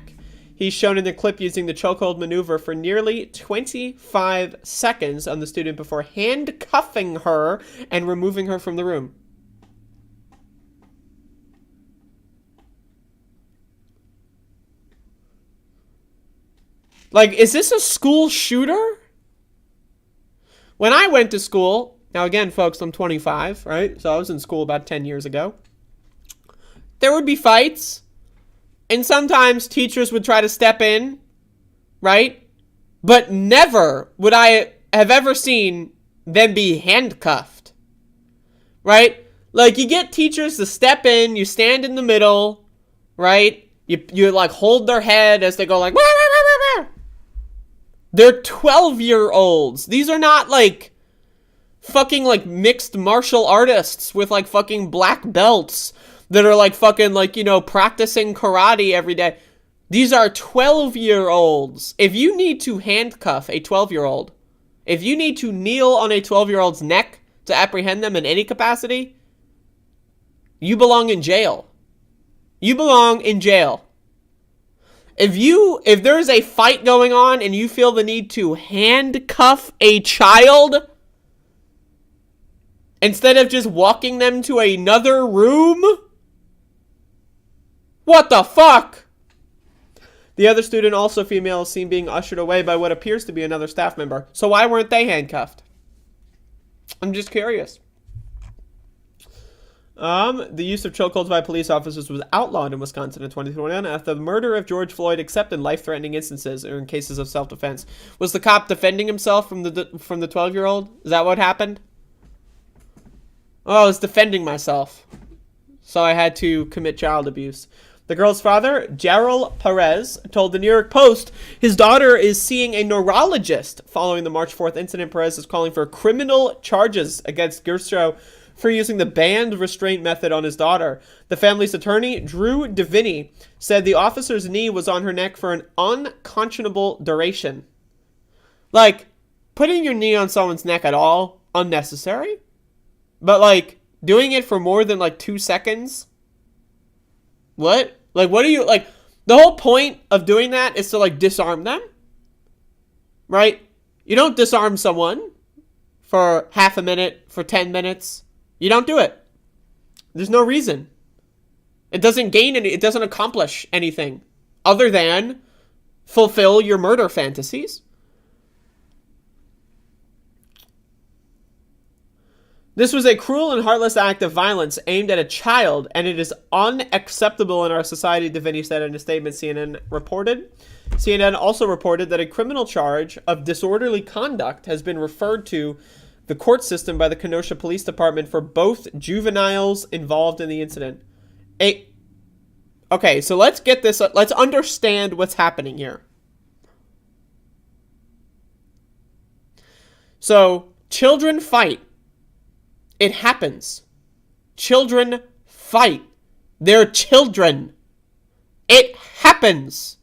He's shown in the clip using the chokehold maneuver for nearly 25 seconds on the student before handcuffing her and removing her from the room. Like, is this a school shooter? When I went to school, now again, folks, I'm 25, right? So I was in school about 10 years ago. There would be fights. And sometimes teachers would try to step in, right? But never would I have ever seen them be handcuffed, right? Like, you get teachers to step in, you stand in the middle, right? You like, hold their head as they go like, wah, wah, wah, wah. They're 12-year-olds. These are not, like, fucking, like, mixed martial artists with, like, fucking black belts that are like fucking like, you know, practicing karate every day. These are 12-year-olds. If you need to handcuff a 12-year-old, if you need to kneel on a 12-year-old's neck to apprehend them in any capacity, you belong in jail. You belong in jail. If there's a fight going on and you feel the need to handcuff a child instead of just walking them to another room, what the fuck? The other student, also female, is seen being ushered away by what appears to be another staff member. So why weren't they handcuffed? I'm just curious. The use of chokeholds by police officers was outlawed in Wisconsin in 2021 after the murder of George Floyd, except in life-threatening instances or in cases of self-defense. Was the cop defending himself from the 12-year-old? Is that what happened? Oh, I was defending myself, so I had to commit child abuse. The girl's father, Gerald Perez, told the New York Post his daughter is seeing a neurologist following the March 4th incident. Perez is calling for criminal charges against Gyurcso for using the banned restraint method on his daughter. The family's attorney, Drew Deviney, said the officer's knee was on her neck for an unconscionable duration. Like, putting your knee on someone's neck at all, unnecessary. But, like, doing it for more than, like, 2 seconds? What? Like, what are you, like, the whole point of doing that is to, like, disarm them, right? You don't disarm someone for half a minute, for 10 minutes. You don't do it. There's no reason. It doesn't gain any, it doesn't accomplish anything other than fulfill your murder fantasies. This was a cruel and heartless act of violence aimed at a child, and it is unacceptable in our society, Deviney said in a statement CNN reported. CNN also reported that a criminal charge of disorderly conduct has been referred to the court system by the Kenosha Police Department for both juveniles involved in the incident. Okay, so let's get this, let's understand what's happening here. So, children fight. It happens. Children fight. They're children. It happens.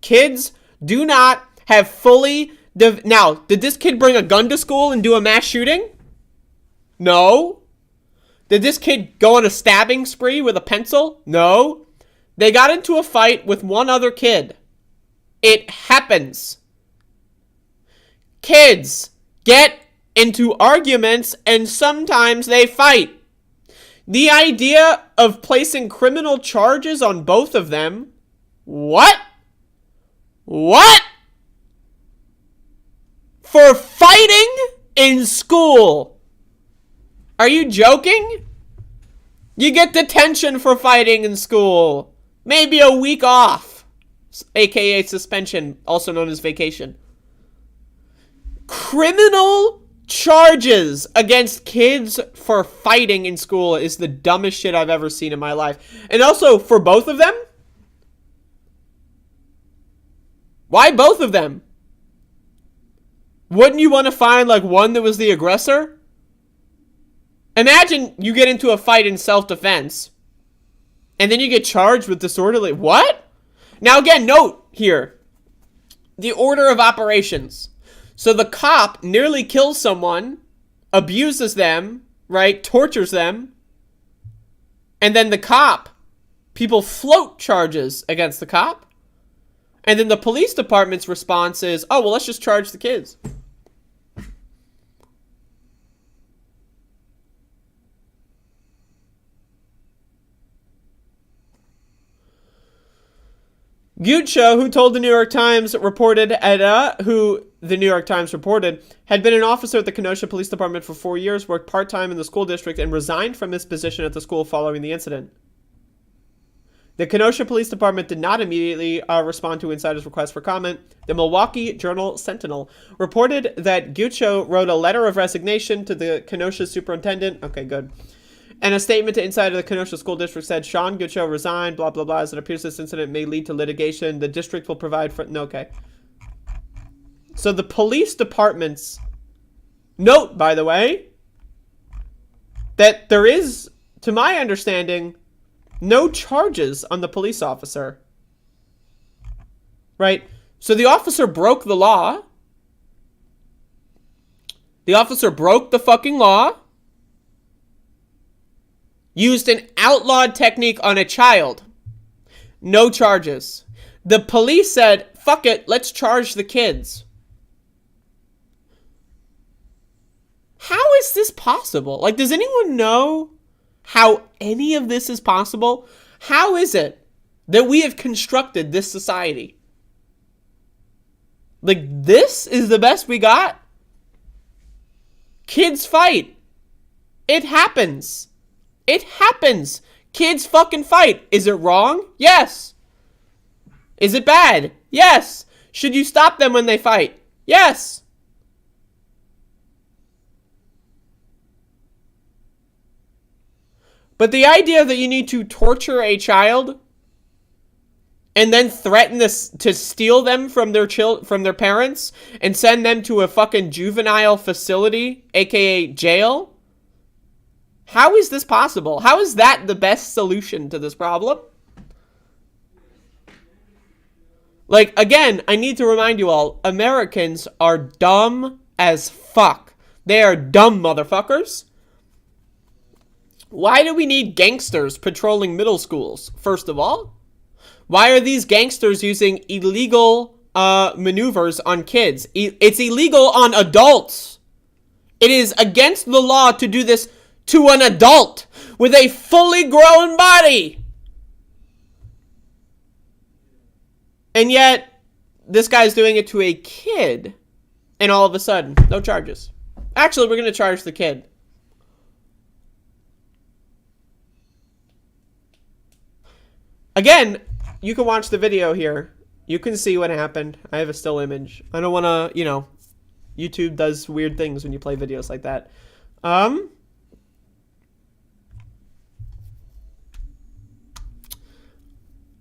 Kids do not have fully... Now, did this kid bring a gun to school and do a mass shooting? No. Did this kid go on a stabbing spree with a pencil? No. They got into a fight with one other kid. It happens. Kids get into arguments, and sometimes they fight. The idea of placing criminal charges on both of them? What? What? for fighting in school. Are you joking? You get detention for fighting in school. Maybe a week off, aka suspension, also known as vacation. Criminal charges against kids for fighting in school is the dumbest shit I've ever seen in my life. And also, for both of them? Why both of them? Wouldn't you want to find, like, one that was the aggressor? Imagine you get into a fight in self-defense, and then you get charged with disorderly... What? Now, again, note here, the order of operations. So the cop nearly kills someone, abuses them, right, tortures them, and then the cop, people float charges against the cop, and then the police department's response is, oh, well, let's just charge the kids. Guccio, who told the New York Times reported had been an officer at the Kenosha Police Department for 4 years, worked part-time in the school district, and resigned from his position at the school following the incident. The Kenosha Police Department did not immediately respond to Insider's request for comment. The Milwaukee Journal-Sentinel reported that Guccio wrote a letter of resignation to the Kenosha superintendent. Okay, good. And a statement to Insider, the Kenosha School District said, Sean Guccio resigned, blah, blah, blah. As it appears this incident may lead to litigation. The district will provide for... No, okay. So the police department's... Note, by the way, that there is, to my understanding, no charges on the police officer. Right? So the officer broke the law. The officer broke the fucking law. Used an outlawed technique on a child. No charges. The police said, fuck it, let's charge the kids. How is this possible? Like, does anyone know how any of this is possible? How is it that we have constructed this society? Like, this is the best we got? Kids fight. It happens. It happens. Kids fucking fight. Is it wrong? Yes. Is it bad? Yes. Should you stop them when they fight? Yes. But the idea that you need to torture a child and then threaten to steal them from their parents and send them to a fucking juvenile facility, aka jail? How is this possible? How is that the best solution to this problem? Like, again, I need to remind you all, Americans are dumb as fuck. They are dumb motherfuckers. Why do we need gangsters patrolling middle schools, first of all? Why are these gangsters using illegal maneuvers on kids? It's illegal on adults. It is against the law to do this to an adult with a fully grown body. And yet, this guy's doing it to a kid. And all of a sudden, no charges. Actually, we're going to charge the kid. Again, you can watch the video here. You can see what happened. I have a still image. I don't want to, YouTube does weird things when you play videos like that.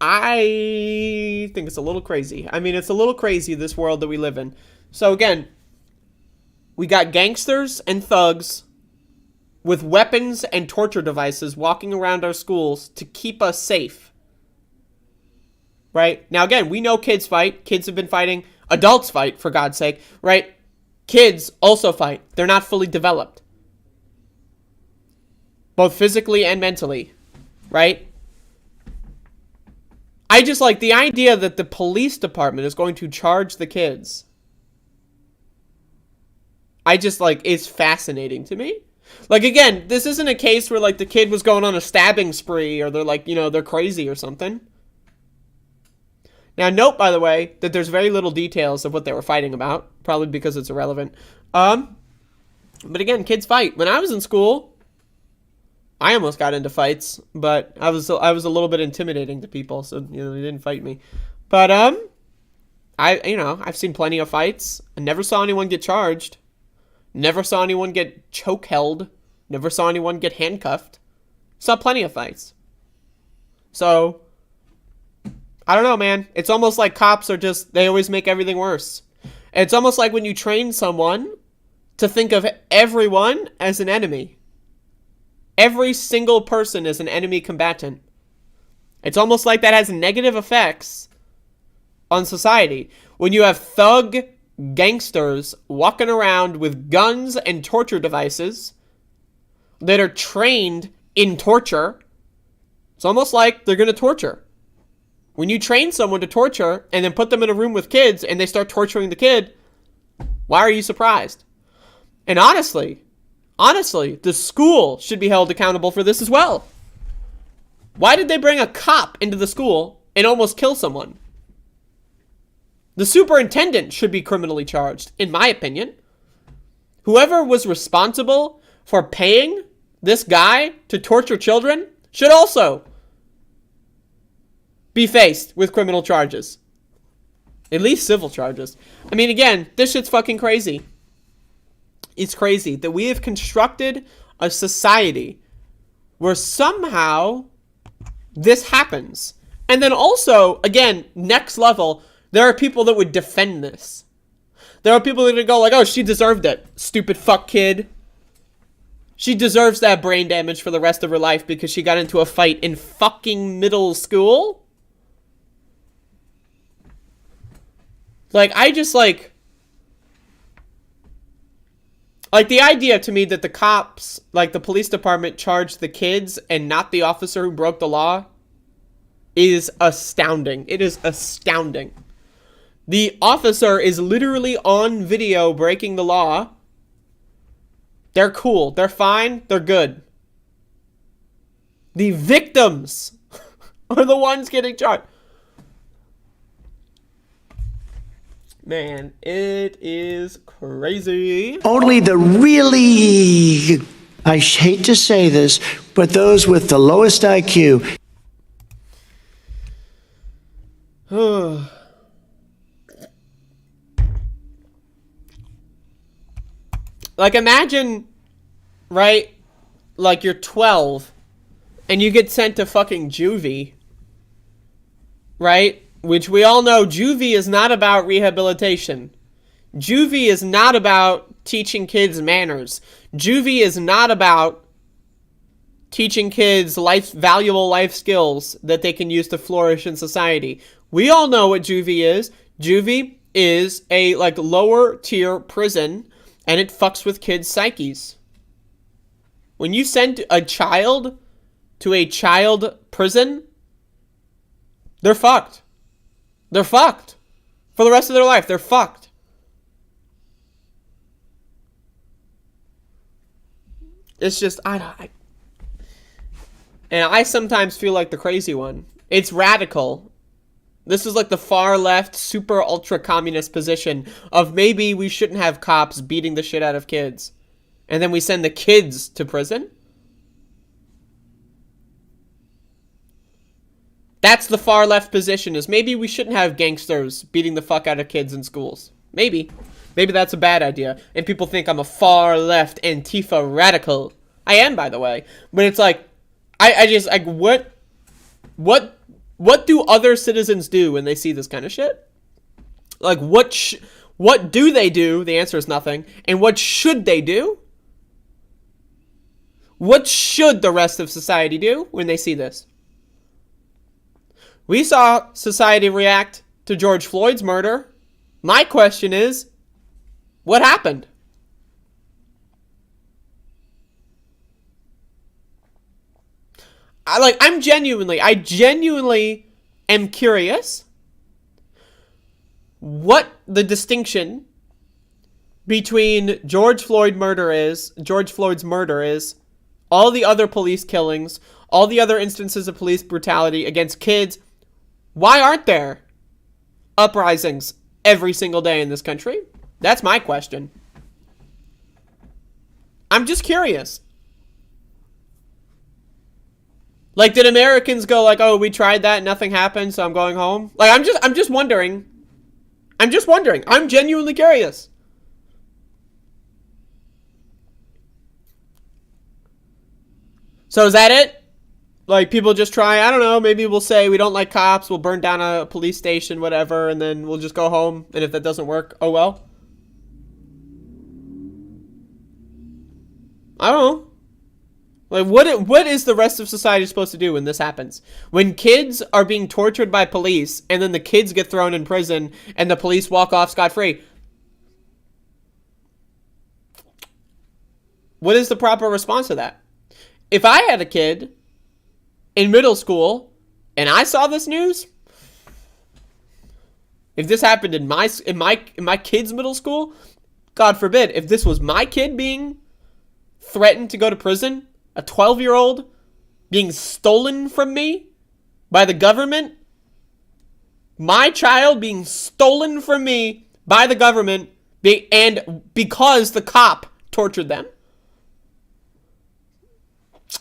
I think it's a little crazy. I mean, it's a little crazy, this world that we live in. So again, we got gangsters and thugs with weapons and torture devices walking around our schools to keep us safe. Right? Now again, we know kids fight. Kids have been fighting. Adults fight, for God's sake. Right? Kids also fight. They're not fully developed. Both physically and mentally. Right? I just like the idea that the police department is going to charge the kids. I just like, it's fascinating to me. Like, again, this isn't a case where like the kid was going on a stabbing spree or they're like, they're crazy or something. Now, note, by the way, that there's very little details of what they were fighting about, probably because it's irrelevant. But again, kids fight. When I was in school, I almost got into fights, but I was a little bit intimidating to people, so they didn't fight me. But I've seen plenty of fights. I never saw anyone get charged. Never saw anyone get choke held. Never saw anyone get handcuffed. Saw plenty of fights. So, I don't know, man. It's almost like cops are they always make everything worse. It's almost like when you train someone to think of everyone as an enemy. Every single person is an enemy combatant. It's almost like that has negative effects on society. When you have thug gangsters walking around with guns and torture devices that are trained in torture, it's almost like they're going to torture. When you train someone to torture and then put them in a room with kids and they start torturing the kid, why are you surprised? And honestly, the school should be held accountable for this as well. Why did they bring a cop into the school and almost kill someone? The superintendent should be criminally charged, in my opinion. Whoever was responsible for paying this guy to torture children should also be faced with criminal charges. At least civil charges. I mean, again, this shit's fucking crazy. It's crazy that we have constructed a society where somehow this happens. And then also, again, next level, there are people that would defend this. There are people that would go like, oh, she deserved it. Stupid fuck kid. She deserves that brain damage for the rest of her life because she got into a fight in fucking middle school. Like, I just like the idea to me that the cops, like the police department, charged the kids and not the officer who broke the law is astounding. It is astounding. The officer is literally on video breaking the law. They're cool. They're fine. They're good. The victims are the ones getting charged. Man, it is crazy. Only the really, I hate to say this, but those with the lowest IQ. Like, imagine, right, like you're 12 and you get sent to fucking juvie, right? Which we all know juvie is not about rehabilitation. Juvie is not about teaching kids manners. Juvie is not about teaching kids valuable life skills that they can use to flourish in society. We all know what juvie is. Juvie is a lower tier prison, and it fucks with kids' psyches. When you send a child to a child prison, they're fucked. They're fucked. For the rest of their life, they're fucked. It's just, and I sometimes feel like the crazy one. It's radical. This is like the far left, super ultra communist position of maybe we shouldn't have cops beating the shit out of kids. And then we send the kids to prison. That's the far left position, is maybe we shouldn't have gangsters beating the fuck out of kids in schools. Maybe. Maybe that's a bad idea. And people think I'm a far left Antifa radical. I am, by the way. But it's like, I just, like, what do other citizens do when they see this kind of shit? Like, what do they do? The answer is nothing. And what should they do? What should the rest of society do when they see this? We saw society react to George Floyd's murder. My question is, what happened? I genuinely am curious what the distinction between George Floyd's murder is, all the other police killings, all the other instances of police brutality against kids. Why aren't there uprisings every single day in this country? That's my question. I'm just curious. Like, did Americans go like, oh, we tried that, nothing happened, so I'm going home? Like, I'm just wondering. I'm just wondering. I'm genuinely curious. So is that it? Like, people just try, I don't know, maybe we'll say we don't like cops, we'll burn down a police station, whatever, and then we'll just go home, and if that doesn't work, oh well. I don't know. Like, what is the rest of society supposed to do when this happens? When kids are being tortured by police, and then the kids get thrown in prison, and the police walk off scot-free. What is the proper response to that? If I had a kid in middle school, and I saw this news, if this happened in my kid's middle school, God forbid, if this was my kid being threatened to go to prison, a 12-year-old being stolen from me by the government, my child being stolen from me by the government, and because the cop tortured them.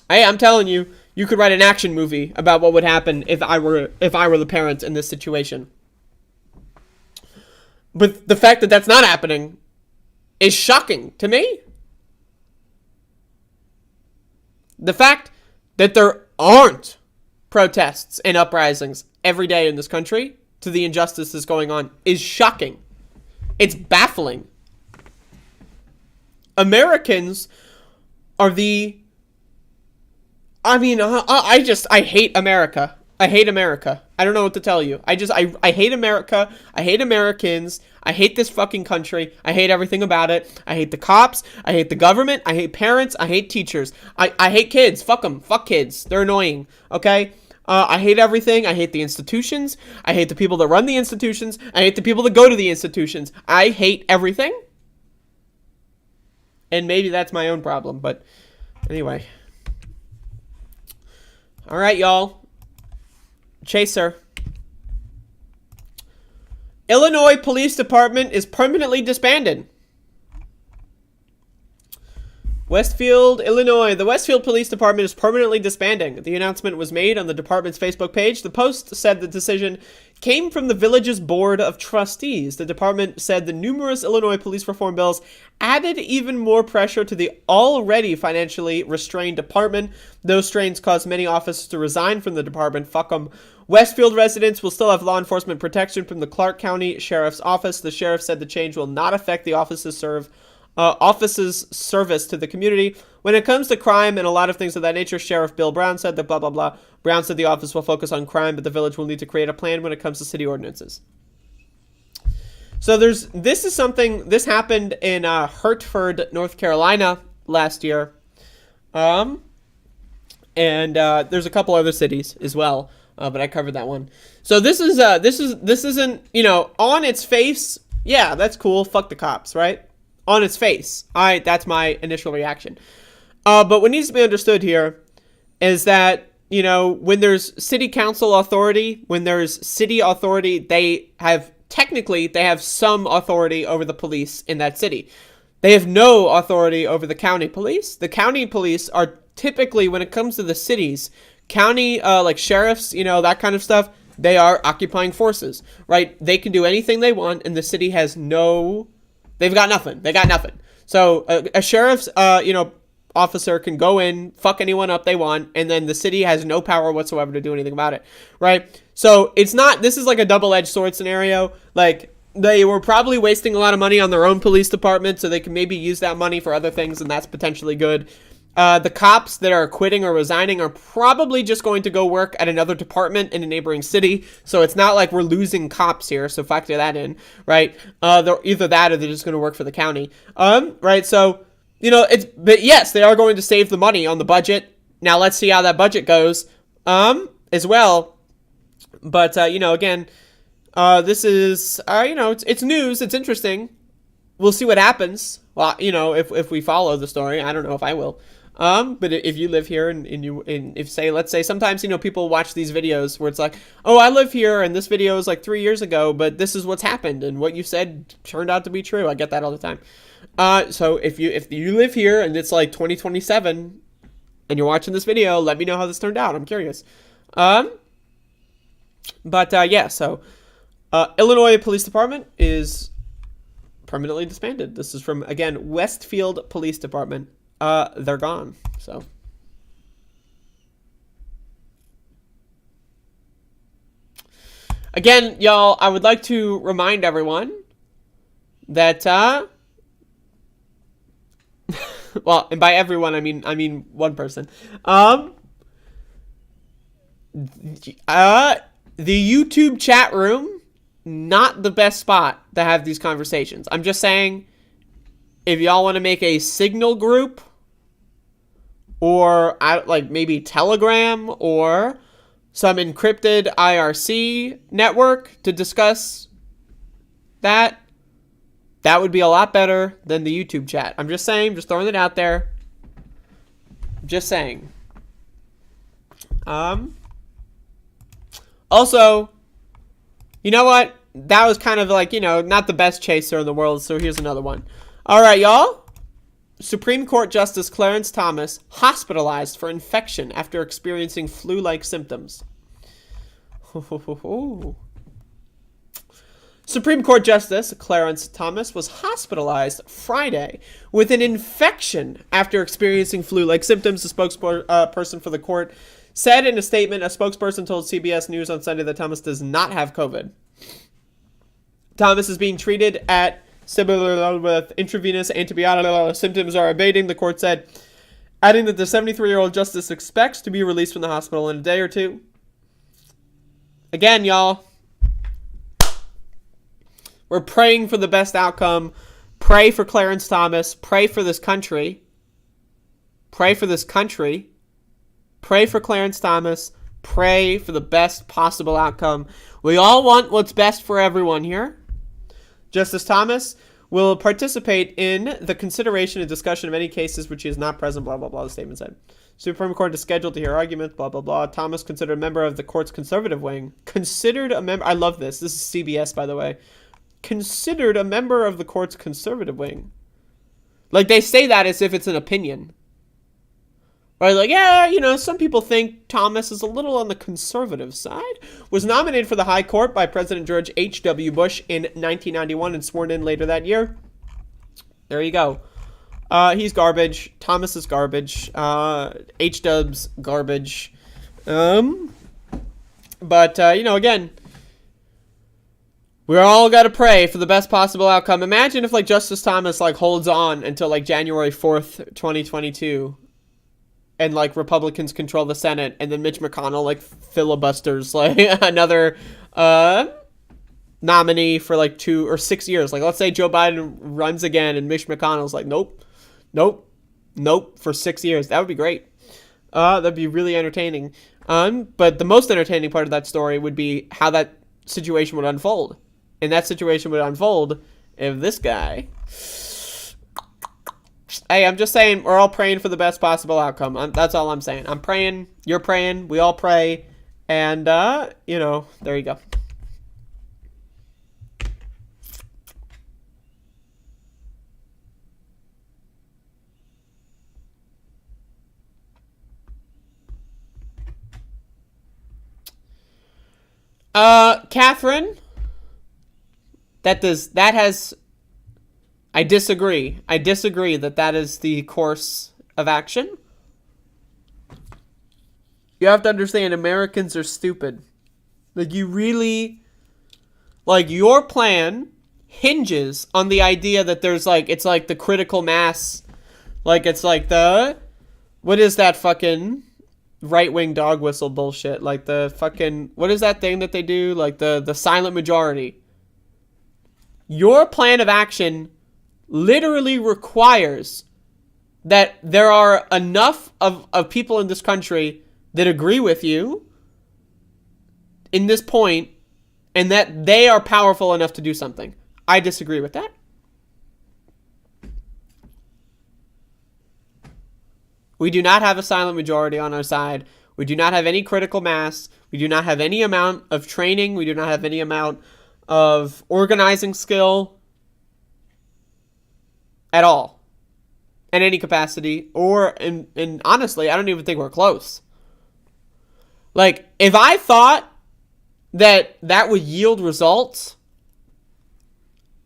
Hey, I'm telling you, you could write an action movie about what would happen if I were the parent in this situation. But the fact that that's not happening is shocking to me. The fact that there aren't protests and uprisings every day in this country to the injustices going on is shocking. It's baffling. Americans are the... I hate America. I hate America. I don't know what to tell you. I hate America. I hate Americans. I hate this fucking country. I hate everything about it. I hate the cops. I hate the government. I hate parents. I hate teachers. I hate kids. Fuck them. Fuck kids. They're annoying. Okay? I hate everything. I hate the institutions. I hate the people that run the institutions. I hate the people that go to the institutions. I hate everything. And maybe that's my own problem, but anyway. All right, y'all. Chaser. Illinois Police Department is permanently disbanded. Westfield, Illinois. The Westfield Police Department is permanently disbanding. The announcement was made on the department's Facebook page. The Post said the decision came from the village's board of trustees. The department said the numerous Illinois police reform bills added even more pressure to the already financially restrained department. Those strains caused many officers to resign from the department. Fuck them. Westfield residents will still have law enforcement protection from the Clark County Sheriff's Office. The sheriff said the change will not affect the office's service to the community. When it comes to crime and a lot of things of that nature, Sheriff Bill Brown said that blah, blah, blah. Brown said the office will focus on crime, but the village will need to create a plan when it comes to city ordinances. So this happened in Hertford, North Carolina last year. And there's a couple other cities as well, but I covered that one. So this isn't, on its face, yeah, that's cool. Fuck the cops, right? On its face. That's my initial reaction. But what needs to be understood here is that, when there's city council authority, when there's city authority, they have some authority over the police in that city. They have no authority over the county police. The county police are typically, when it comes to the cities, county, like sheriffs, that kind of stuff, they are occupying forces, right? They can do anything they want, and the city has they've got nothing. They got nothing. So a sheriff's, officer can go in, fuck anyone up they want, and then the city has no power whatsoever to do anything about it, right? So this is like a double-edged sword scenario. Like, they were probably wasting a lot of money on their own police department, so they can maybe use that money for other things, and that's potentially good. The cops that are quitting or resigning are probably just going to go work at another department in a neighboring city. So it's not like we're losing cops here. So factor that in, right? They're either that or they're just going to work for the county. Right. So, but yes, they are going to save the money on the budget. Now let's see how that budget goes, as well. But, again, this is, it's news. It's interesting. We'll see what happens. Well, if we follow the story, I don't know if I will. But if you live here and if say, let's say sometimes, people watch these videos where it's like, oh, I live here and this video is like 3 years ago, but this is what's happened and what you said turned out to be true. I get that all the time. So if you live here and it's like 2027 and you're watching this video, let me know how this turned out. I'm curious. So Illinois Police Department is permanently disbanded. This is from, again, Westfield Police Department. They're gone. So again, y'all, I would like to remind everyone that well, and by everyone I mean one person. The YouTube chat room, not the best spot to have these conversations. I'm just saying, if y'all want to make a Signal group or like maybe Telegram or some encrypted IRC network to discuss that would be a lot better than the YouTube chat. I'm just saying, just throwing it out there. Just saying. Also, you know what? That was kind of like, not the best chaser in the world, so here's another one. All right, y'all. Supreme Court Justice Clarence Thomas hospitalized for infection after experiencing flu-like symptoms. Supreme Court Justice Clarence Thomas was hospitalized Friday with an infection after experiencing flu-like symptoms, the spokesperson for the court said in a statement. A spokesperson told CBS News on Sunday that Thomas does not have COVID. Thomas is being treated at similar with intravenous antibiotic. Symptoms are abating, the court said, adding that the 73-year-old justice expects to be released from the hospital in a day or two. Again, y'all, we're praying for the best outcome. Pray for Clarence Thomas. Pray for this country. Pray for this country. Pray for Clarence Thomas. Pray for the best possible outcome. We all want what's best for everyone here. Justice Thomas will participate in the consideration and discussion of any cases which he is not present, blah, blah, blah, the statement said. Supreme Court is scheduled to hear arguments, blah, blah, blah. Thomas, considered a member of the court's conservative wing. Considered a member... I love this. This is CBS, by the way. Considered a member of the court's conservative wing. Like, they say that as if it's an opinion. Right, like, yeah, some people think Thomas is a little on the conservative side. Was nominated for the High Court by President George H.W. Bush in 1991 and sworn in later that year. There you go. He's garbage. Thomas is garbage. H-Dub's garbage. Again, we all got to pray for the best possible outcome. Imagine if, Justice Thomas, holds on until, January 4th, 2022. And, Republicans control the Senate, and then Mitch McConnell, filibusters, another nominee for, 2 or 6 years. Let's say Joe Biden runs again, and Mitch McConnell's nope, for 6 years. That would be great. That'd be really entertaining. But the most entertaining part of that story would be how that situation would unfold. And that situation would unfold if this guy... Hey, I'm just saying, we're all praying for the best possible outcome. That's all I'm saying. I'm praying, you're praying, we all pray, and, there you go. Catherine, I disagree. I disagree that is the course of action. You have to understand, Americans are stupid. Your plan hinges on the idea that there's it's the critical mass. What is that fucking right-wing dog whistle bullshit? What is that thing that they do? The silent majority. Your plan of action literally requires that there are enough of people in this country that agree with you in this point, and that they are powerful enough to do something. I disagree with that. We do not have a silent majority on our side. We do not have any critical mass. We do not have any amount of training. We do not have any amount of organizing skill at all in any capacity. And honestly, I don't even think we're close. Like, if I thought that would yield results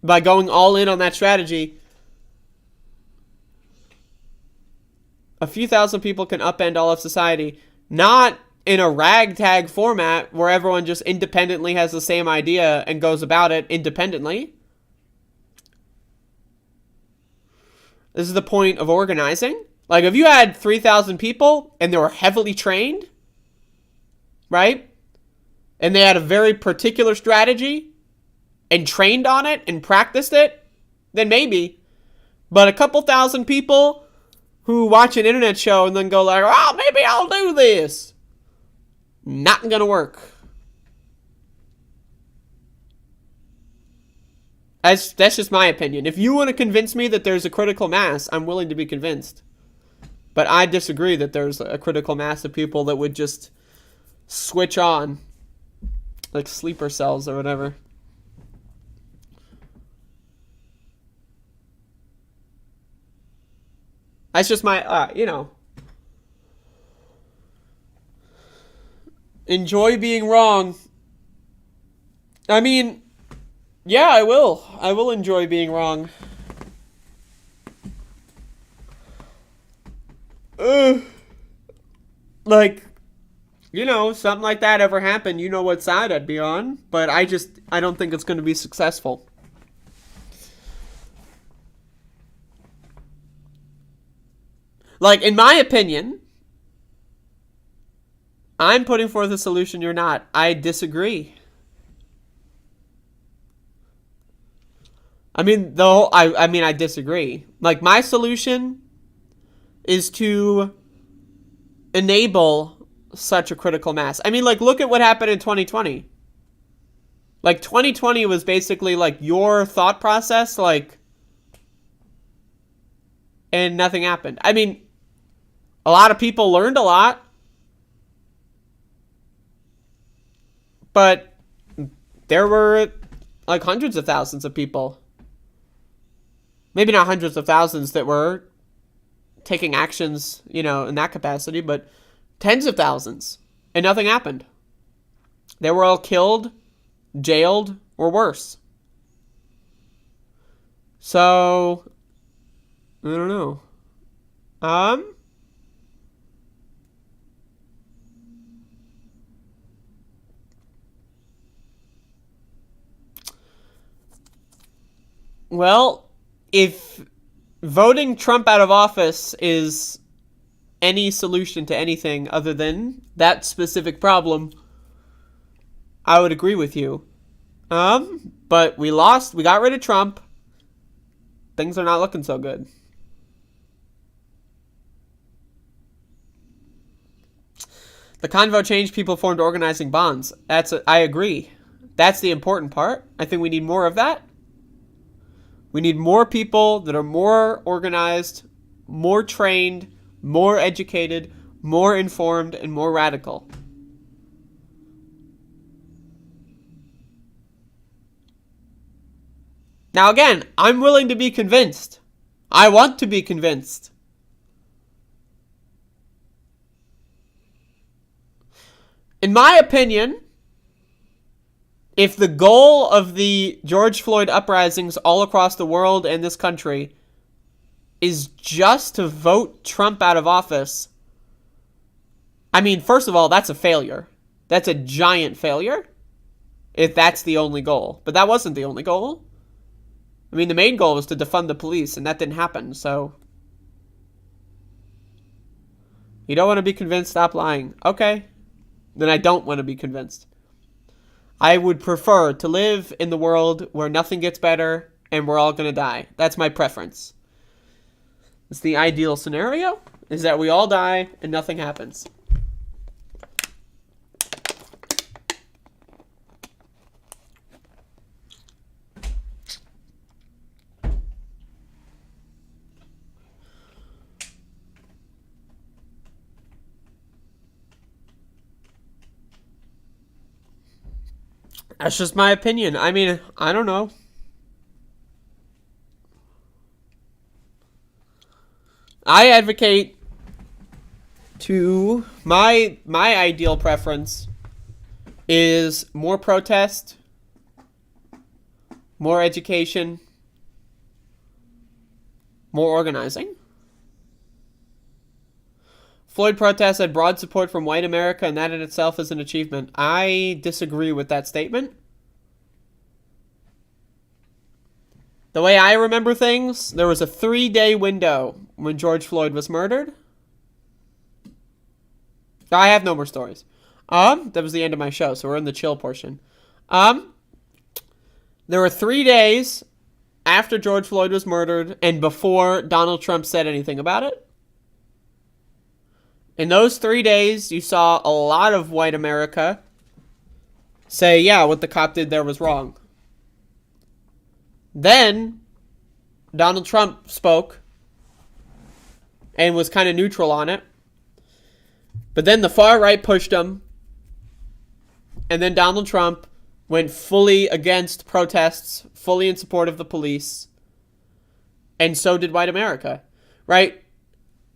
by going all in on that strategy, a few thousand people can upend all of society, not in a ragtag format where everyone just independently has the same idea and goes about it independently. This is the point of organizing. Like, if you had 3,000 people and they were heavily trained, right? And they had a very particular strategy and trained on it and practiced it, then maybe. But a couple thousand people who watch an internet show and then go like, oh, maybe I'll do this. Not gonna work. That's just my opinion. If you want to convince me that there's a critical mass, I'm willing to be convinced. But I disagree that there's a critical mass of people that would just switch on. Like sleeper cells or whatever. That's just my, enjoy being wrong. I mean, yeah, I will. I will enjoy being wrong. Like, something like that ever happened, you know what side I'd be on. But I don't think it's going to be successful. Like, in my opinion, I'm putting forth a solution, you're not. I disagree. I mean, I disagree. Like, my solution is to enable such a critical mass. I mean, like, look at what happened in 2020. Like, 2020 was basically, like, your thought process, like, and nothing happened. I mean, a lot of people learned a lot, but there were, like, hundreds of thousands of people. Maybe not hundreds of thousands that were taking actions, in that capacity, but tens of thousands, and nothing happened. They were all killed, jailed, or worse. So, I don't know. Well, if voting Trump out of office is any solution to anything other than that specific problem, I would agree with you. But we lost. We got rid of Trump. Things are not looking so good. The convo changed. People formed organizing bonds. I agree. That's the important part. I think we need more of that. We need more people that are more organized, more trained, more educated, more informed, and more radical. Now again, I'm willing to be convinced. I want to be convinced. In my opinion, if the goal of the George Floyd uprisings all across the world and this country is just to vote Trump out of office, I mean, first of all, that's a failure. That's a giant failure if that's the only goal. But that wasn't the only goal. I mean, the main goal was to defund the police, and that didn't happen, so. You don't want to be convinced? Stop lying. Okay. Then I don't want to be convinced. I would prefer to live in the world where nothing gets better and we're all going to die. That's my preference. It's the ideal scenario, is that we all die and nothing happens. That's just my opinion. I mean, I don't know. I advocate to my ideal preference is more protest, more education, more organizing. Floyd protests had broad support from white America, and that in itself is an achievement. I disagree with that statement. The way I remember things, there was a 3-day window when George Floyd was murdered. I have no more stories. That was the end of my show, so we're in the chill portion. There were 3 days after George Floyd was murdered and before Donald Trump said anything about it. In those 3 days, you saw a lot of white America say, yeah, what the cop did there was wrong. Then, Donald Trump spoke and was kind of neutral on it. But then the far right pushed him. And then Donald Trump went fully against protests, fully in support of the police. And so did white America, right?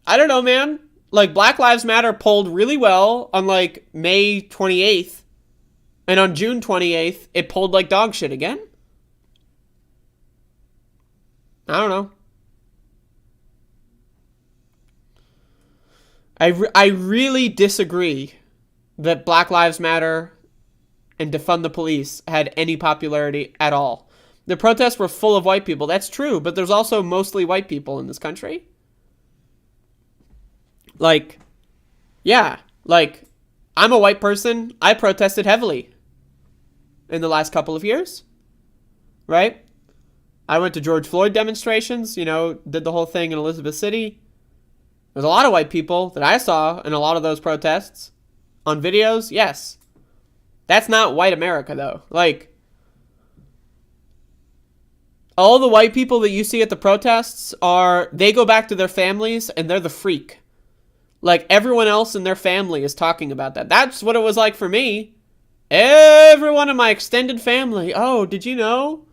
I don't know, man. Like, Black Lives Matter polled really well on, like, May 28th. And on June 28th, it polled like dog shit again. I don't know. I really disagree that Black Lives Matter and defund the police had any popularity at all. The protests were full of white people. That's true, but there's also mostly white people in this country. Like, yeah, like, I'm a white person. I protested heavily in the last couple of years, right? I went to George Floyd demonstrations, you know, did the whole thing in Elizabeth City. There's a lot of white people that I saw in a lot of those protests on videos. Yes. That's not white America, though. Like, all the white people that you see at the protests they go back to their families and they're the freak. Like, everyone else in their family is talking about that. That's what it was like for me. Everyone in my extended family. Oh, did you know?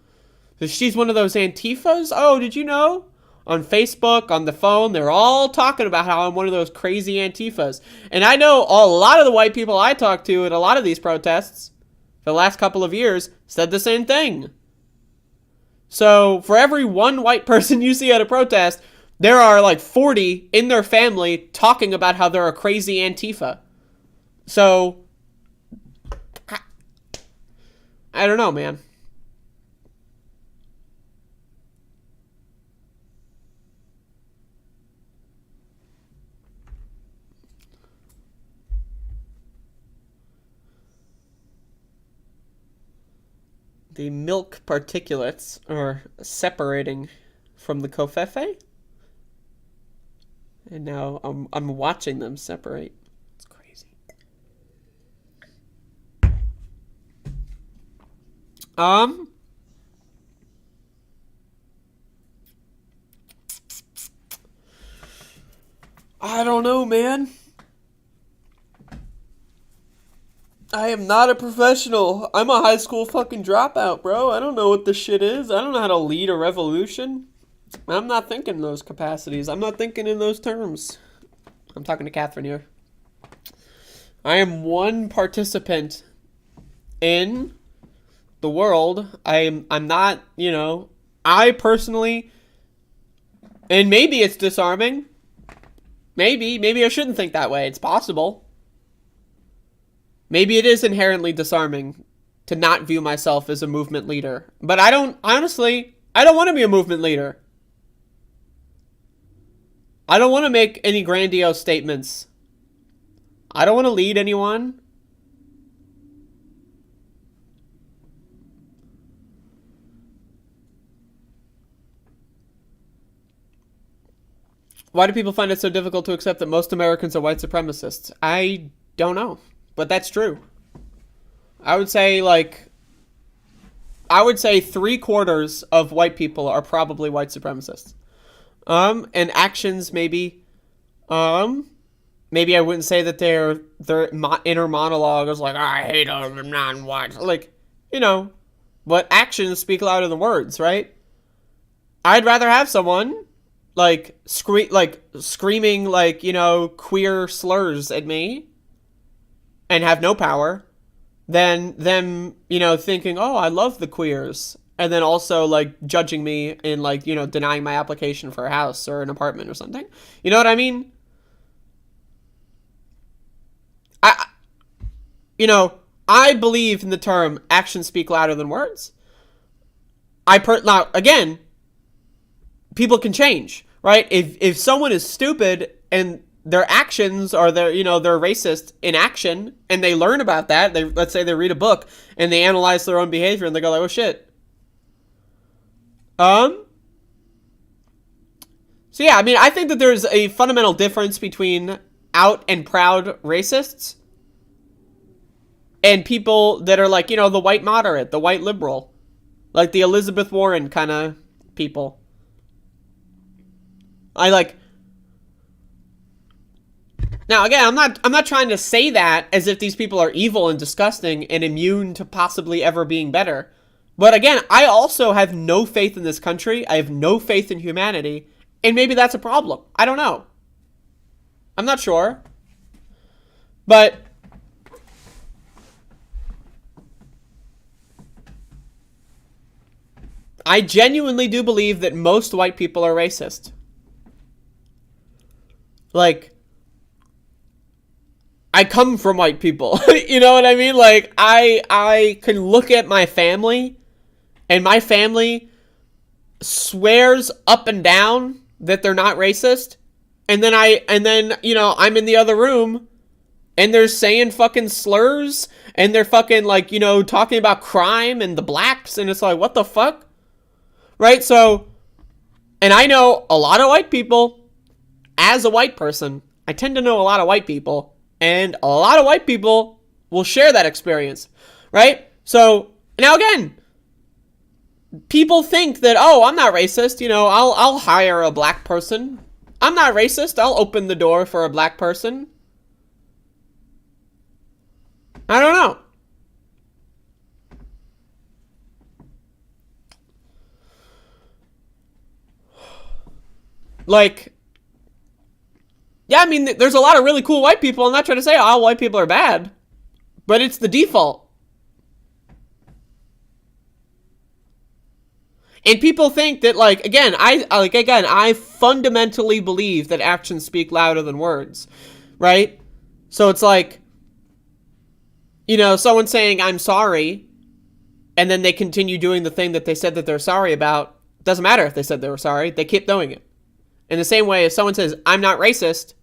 She's one of those Antifas? Oh, did you know? On Facebook, on the phone, they're all talking about how I'm one of those crazy Antifas. And I know a lot of the white people I talked to at a lot of these protests for the last couple of years said the same thing. So, for every one white person you see at a protest, there are like 40 in their family talking about how they're a crazy Antifa. So, I don't know, man. The milk particulates are separating from the covfefe. And now I'm watching them separate. It's crazy. I don't know, man. I am not a professional. I'm a high school fucking dropout, bro. I don't know what this shit is. I don't know how to lead a revolution. I'm not thinking in those capacities. I'm not thinking in those terms. I'm talking to Catherine here. I am one participant in the world. I'm not, you know, I personally, and maybe it's disarming. Maybe I shouldn't think that way. It's possible. Maybe it is inherently disarming to not view myself as a movement leader. But I don't want to be a movement leader. I don't want to make any grandiose statements. I don't want to lead anyone. Why do people find it so difficult to accept that most Americans are white supremacists? I don't know. But that's true. I would say 3/4 of white people are probably white supremacists. And actions maybe. Maybe I wouldn't say that their inner monologue is like, I hate all the non-whites. Like, you know, but actions speak louder than words, right? I'd rather have someone like screaming like, you know, queer slurs at me and have no power than them, you know, thinking, oh, I love the queers, and then also like judging me and like, you know, denying my application for a house or an apartment or something. You know what I mean? I believe in the term actions speak louder than words. Now, again, people can change, right? If someone is stupid and their actions are they're racist in action, and they learn about that, let's say they read a book and they analyze their own behavior and they go like, oh shit. So yeah, I mean, I think that there's a fundamental difference between out and proud racists and people that are like, you know, the white moderate, the white liberal, like the Elizabeth Warren kind of people. Now again, I'm not trying to say that as if these people are evil and disgusting and immune to possibly ever being better. But again, I also have no faith in this country. I have no faith in humanity, and maybe that's a problem. I don't know. I'm not sure. But I genuinely do believe that most white people are racist. Like, I come from white people. You know what I mean? Like, I can look at my family, and my family swears up and down that they're not racist. And then, you know, I'm in the other room and they're saying fucking slurs and they're fucking like, you know, talking about crime and the blacks, and it's like, what the fuck? Right? So, and I know a lot of white people. As a white person, I tend to know a lot of white people, and a lot of white people will share that experience, right? So, now again, people think that, oh, I'm not racist, you know, I'll hire a black person. I'm not racist, I'll open the door for a black person. I don't know. Like, yeah, I mean, there's a lot of really cool white people. I'm not trying to say all white people are bad, but it's the default. And people think that, like, again, I fundamentally believe that actions speak louder than words, right? So it's like, you know, someone saying, I'm sorry, and then they continue doing the thing that they said that they're sorry about. Doesn't matter if they said they were sorry. They keep doing it. In the same way, if someone says, I'm not racist,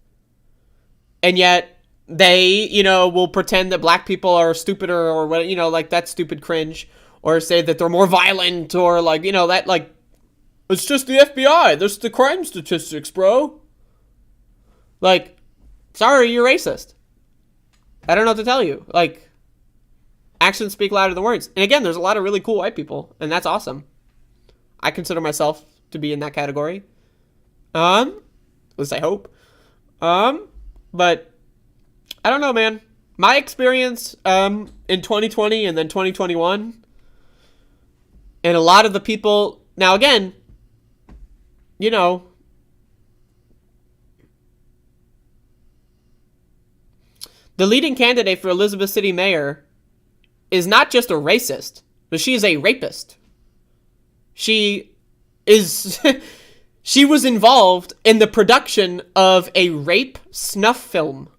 and yet they, you know, will pretend that black people are stupider or what, you know, like that's stupid cringe, or say that they're more violent, or like, you know, that like, it's just the FBI. There's the crime statistics, bro. Like, sorry, you're racist. I don't know what to tell you. Like, actions speak louder than words. And again, there's a lot of really cool white people, and that's awesome. I consider myself to be in that category. At least I hope. But I don't know, man. My experience in 2020 and then 2021, and a lot of the people, now again, you know, the leading candidate for Elizabeth City Mayor is not just a racist, but she is a rapist. She is she was involved in the production of a rape snuff film.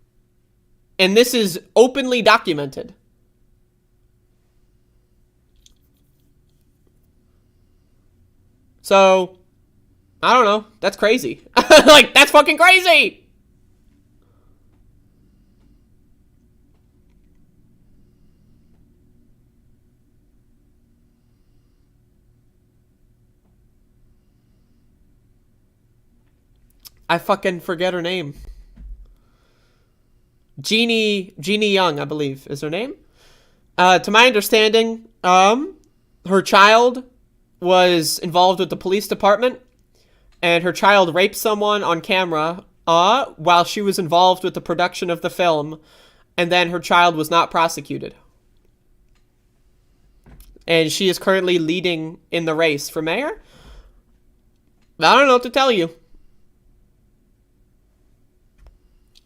And this is openly documented. So, I don't know. That's crazy. Like, that's fucking crazy! I fucking forget her name. Jeannie Young, I believe, is her name. To my understanding, her child was involved with the police department, and her child raped someone on camera while she was involved with the production of the film, and then her child was not prosecuted. and she is currently leading in the race for mayor. I don't know what to tell you.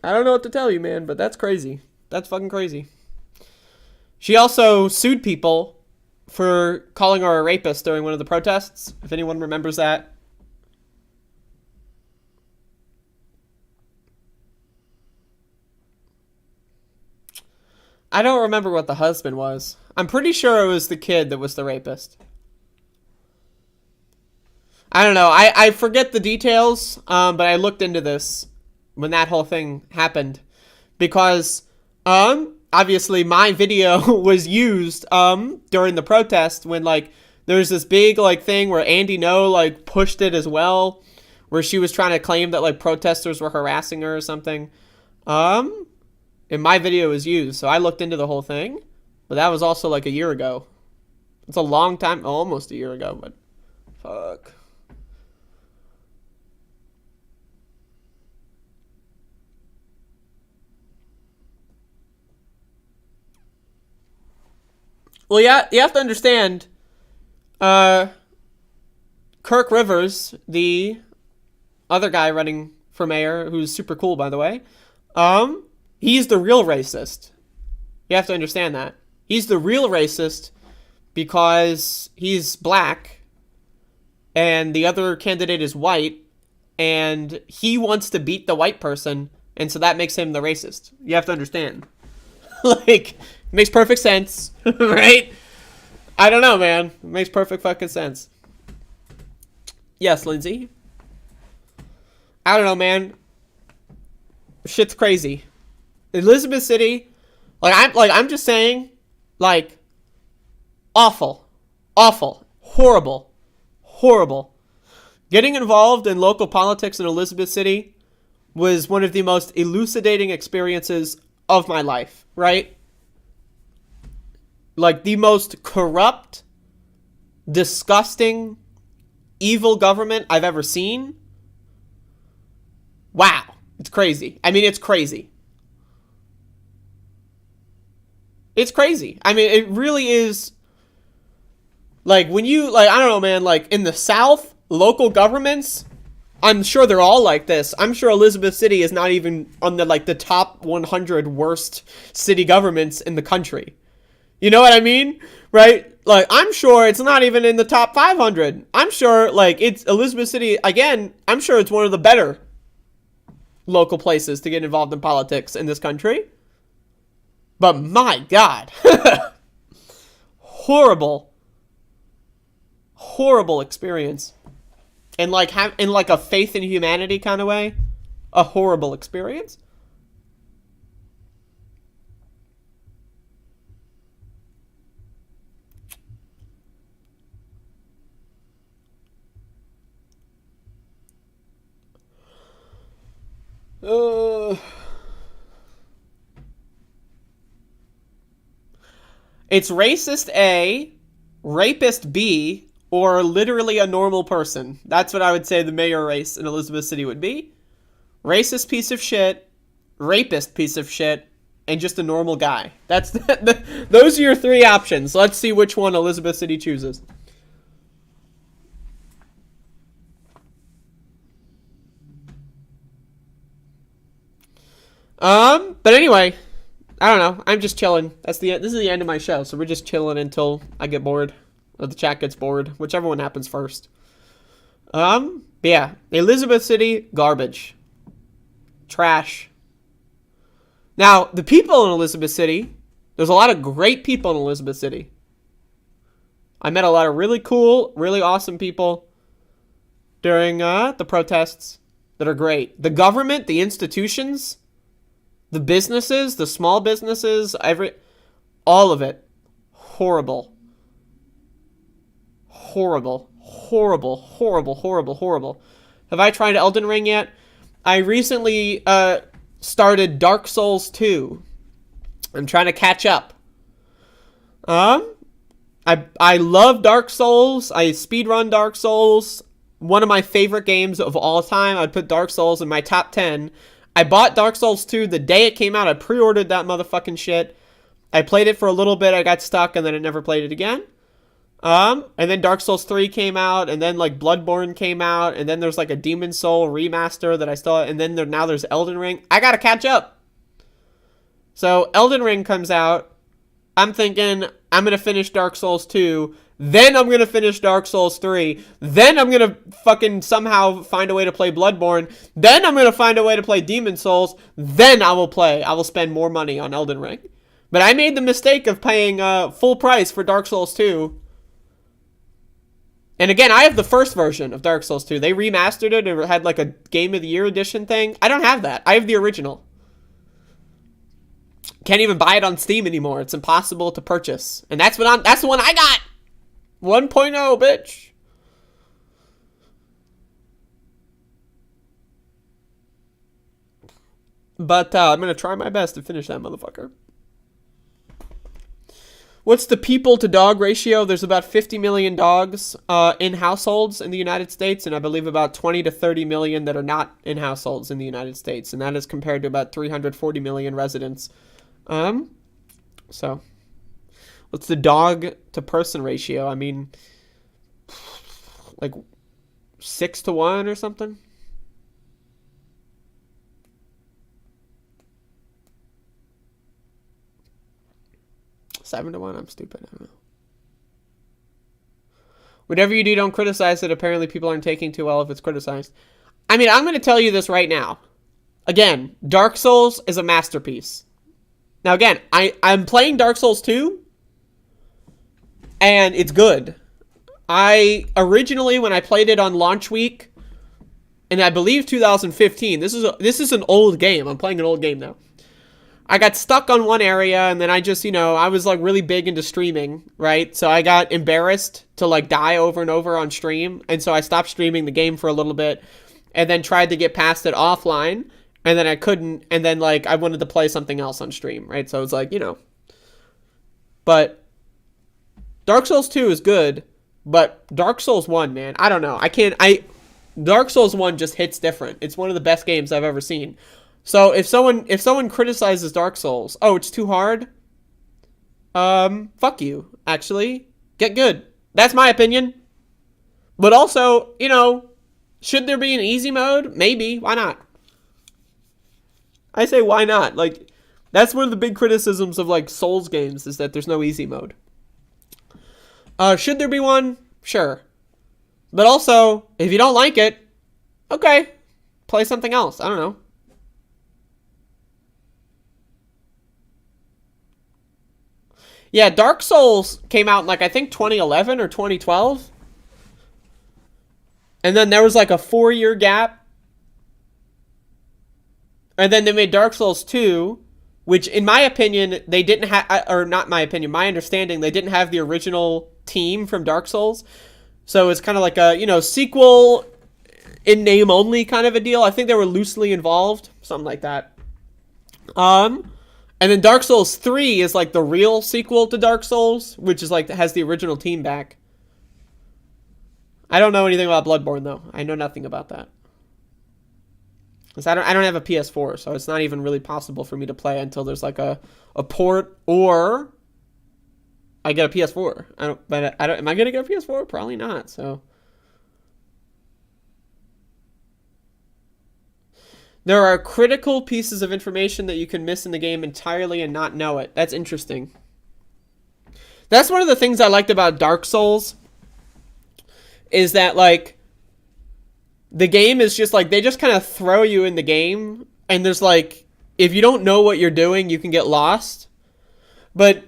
I don't know what to tell you, man, but that's crazy. That's fucking crazy. She also sued people for calling her a rapist during one of the protests, if anyone remembers that. I don't remember what the husband was. I'm pretty sure it was the kid that was the rapist. I don't know. I forget the details, but I looked into this when that whole thing happened. Because, obviously my video was used, during the protest when, like, there was this big, like, thing where Andy No, like, pushed it as well. Where she was trying to claim that, like, protesters were harassing her or something. And my video was used, so I looked into the whole thing. But that was also, like, a year ago. It's a long time, almost a year ago, but fuck. Well, yeah, you have to understand, Kirk Rivers, the other guy running for mayor, who's super cool, by the way, he's the real racist. You have to understand that. He's the real racist because he's black, and the other candidate is white, and he wants to beat the white person, and so that makes him the racist. You have to understand. Like, it makes perfect sense, right? I don't know, man. It makes perfect fucking sense. Yes, Lindsay. I don't know, man. Shit's crazy. Elizabeth City, I'm just saying, like, awful, horrible. Getting involved in local politics in Elizabeth City was one of the most elucidating experiences of my life, right? Like, the most corrupt, disgusting, evil government I've ever seen. Wow. It's crazy. I mean, it's crazy. It's crazy. I mean, it really is. Like, when you, like, I don't know, man, like, in the South, local governments, I'm sure they're all like this. I'm sure Elizabeth City is not even on the, like, the top 100 worst city governments in the country. You know what I mean? Right? Like, I'm sure it's not even in the top 500. I'm sure, like, it's Elizabeth City, again, I'm sure it's one of the better local places to get involved in politics in this country. But my God. Horrible experience. And like in like a faith in humanity kind of way, a horrible experience. It's racist A, rapist B, or literally a normal person. That's what I would say the mayor race in Elizabeth City would be. Racist piece of shit, rapist piece of shit, and just a normal guy. That's those are your three options. Let's see which one Elizabeth City chooses. But anyway, I don't know. I'm just chilling. This is the end of my show, so we're just chilling until I get bored, or the chat gets bored, whichever one happens first. But yeah, Elizabeth City, garbage. Trash. Now, the people in Elizabeth City, there's a lot of great people in Elizabeth City. I met a lot of really cool, really awesome people during the protests that are great. The government, the institutions, the businesses, the small businesses, all of it, horrible. Horrible. Have I tried Elden Ring yet? I recently started Dark Souls 2. I'm trying to catch up. I love Dark Souls. I speedrun Dark Souls. One of my favorite games of all time. I'd put Dark Souls in my top 10. I bought Dark Souls 2 the day it came out. I pre-ordered that motherfucking shit. I played it for a little bit. I got stuck, and then I never played it again. And then Dark Souls 3 came out, and then like Bloodborne came out, and then there's like a Demon Soul remaster that I still, and then now there's Elden Ring. I gotta catch up. So Elden Ring comes out. I'm thinking I'm gonna finish Dark Souls 2, then I'm gonna finish Dark Souls 3, then I'm gonna fucking somehow find a way to play Bloodborne, then I'm gonna find a way to play Demon Souls, then I will spend more money on Elden Ring. But I made the mistake of paying full price for Dark Souls 2. And again, I have the first version of Dark Souls 2. They remastered it. It had like a Game of the Year edition thing. I don't have that. I have the original. Can't even buy it on Steam anymore. It's impossible to purchase. And that's the one I got. 1.0, bitch. But I'm going to try my best to finish that motherfucker. What's the people to dog ratio? There's about 50 million dogs in households in the United States, and I believe about 20 to 30 million that are not in households in the United States, and that is compared to about 340 million residents. So what's the dog to person ratio? I mean, like 6 to 1 or something? Seven to 1? I'm stupid. I don't know. Whatever you do, don't criticize it. Apparently people aren't taking too well if it's criticized. I mean, I'm going to tell you this right now. Again, Dark Souls is a masterpiece. Now again, I'm playing Dark Souls 2, and it's good. I originally, when I played it on launch week, and I believe 2015, this is an old game. I'm playing an old game now. I got stuck on one area, and then I just, I was like really big into streaming, right? So I got embarrassed to like die over and over on stream, and so I stopped streaming the game for a little bit, and then tried to get past it offline, and then I couldn't, and then like I wanted to play something else on stream, right? So it was like, But Dark Souls 2 is good, but Dark Souls 1, man, I don't know. Dark Souls 1 just hits different. It's one of the best games I've ever seen. So if someone criticizes Dark Souls, oh, it's too hard, fuck you, actually. Get good. That's my opinion. But also, should there be an easy mode? Maybe. Why not? I say why not? Like, that's one of the big criticisms of like Souls games is that there's no easy mode. Should there be one? Sure. But also, if you don't like it, okay, play something else. I don't know. Yeah, Dark Souls came out in like, I think 2011 or 2012. And then there was like a 4-year gap. And then they made Dark Souls 2, which in my opinion, they didn't have, or not my opinion, my understanding, they didn't have the original team from Dark Souls. So it's kind of like a, sequel in name only kind of a deal. I think they were loosely involved, something like that. And then Dark Souls 3 is like the real sequel to Dark Souls, which is like, has the original team back. I don't know anything about Bloodborne though. I know nothing about that. Because I don't have a PS4, so it's not even really possible for me to play until there's like a port or I get a PS4. Am I gonna get a PS4? Probably not, so. There are critical pieces of information that you can miss in the game entirely and not know it. That's interesting. That's one of the things I liked about Dark Souls. Is that, like, the game is just, like, they just kind of throw you in the game. And there's, like, if you don't know what you're doing, you can get lost. But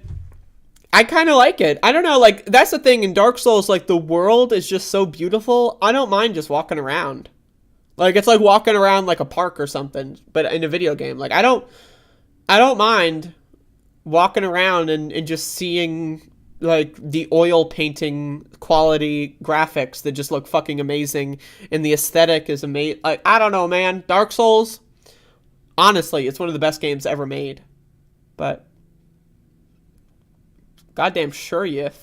I kind of like it. I don't know, like, that's the thing in Dark Souls. Like, the world is just so beautiful. I don't mind just walking around. Like, it's like walking around like a park or something, but in a video game. Like, I don't mind walking around and just seeing, like, the oil painting quality graphics that just look fucking amazing, and the aesthetic is amazing. Like, I don't know, man. Dark Souls, honestly, it's one of the best games ever made. But, goddamn sure, Yif.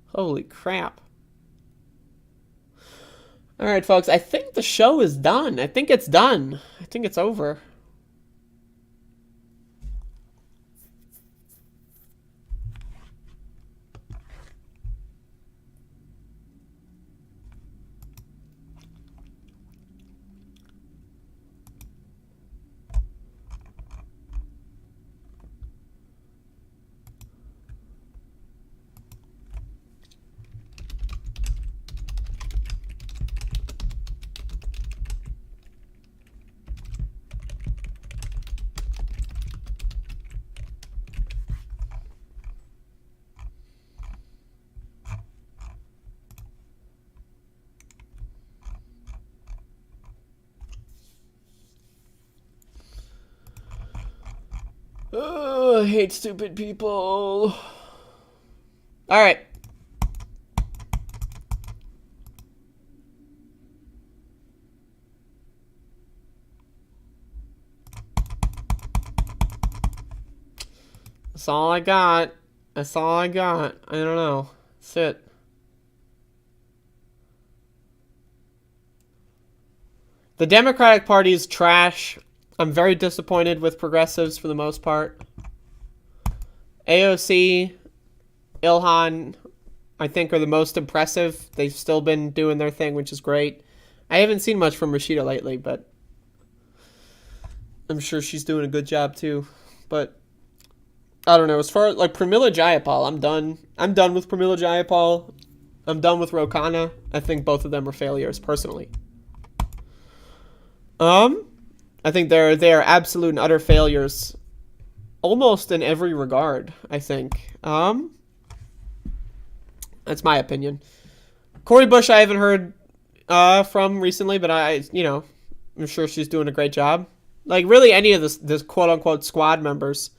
Holy crap. All right, folks, I think the show is done. I think it's done. I think it's over. Oh, I hate stupid people. All right. That's all I got. That's all I got. I don't know. That's it. The Democratic Party is trash. I'm very disappointed with progressives for the most part. AOC, Ilhan, I think are the most impressive. They've still been doing their thing, which is great. I haven't seen much from Rashida lately, but I'm sure she's doing a good job too. But I don't know. As far as like Pramila Jayapal, I'm done. I'm done with Pramila Jayapal. I'm done with Ro Khanna. I think both of them are failures, personally. I think they're absolute and utter failures, almost in every regard. I think. That's my opinion. Cori Bush, I haven't heard from recently, but I'm sure she's doing a great job. Like really, any of this quote unquote squad members.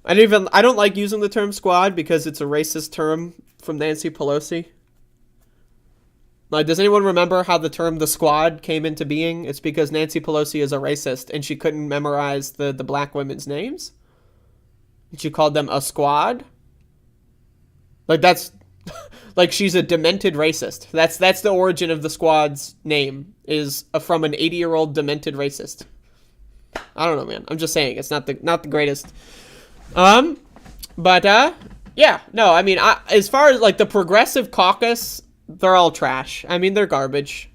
I don't like using the term squad because it's a racist term from Nancy Pelosi. Like, does anyone remember how the term the squad came into being? It's because Nancy Pelosi is a racist and she couldn't memorize the black women's names. And she called them a squad. Like, that's like she's a demented racist. That's the origin of the squad's name, is from an 80-year-old demented racist. I don't know, man. I'm just saying it's not the greatest. Yeah, no, I mean, as far as like the progressive caucus, they're all trash. I mean, they're garbage.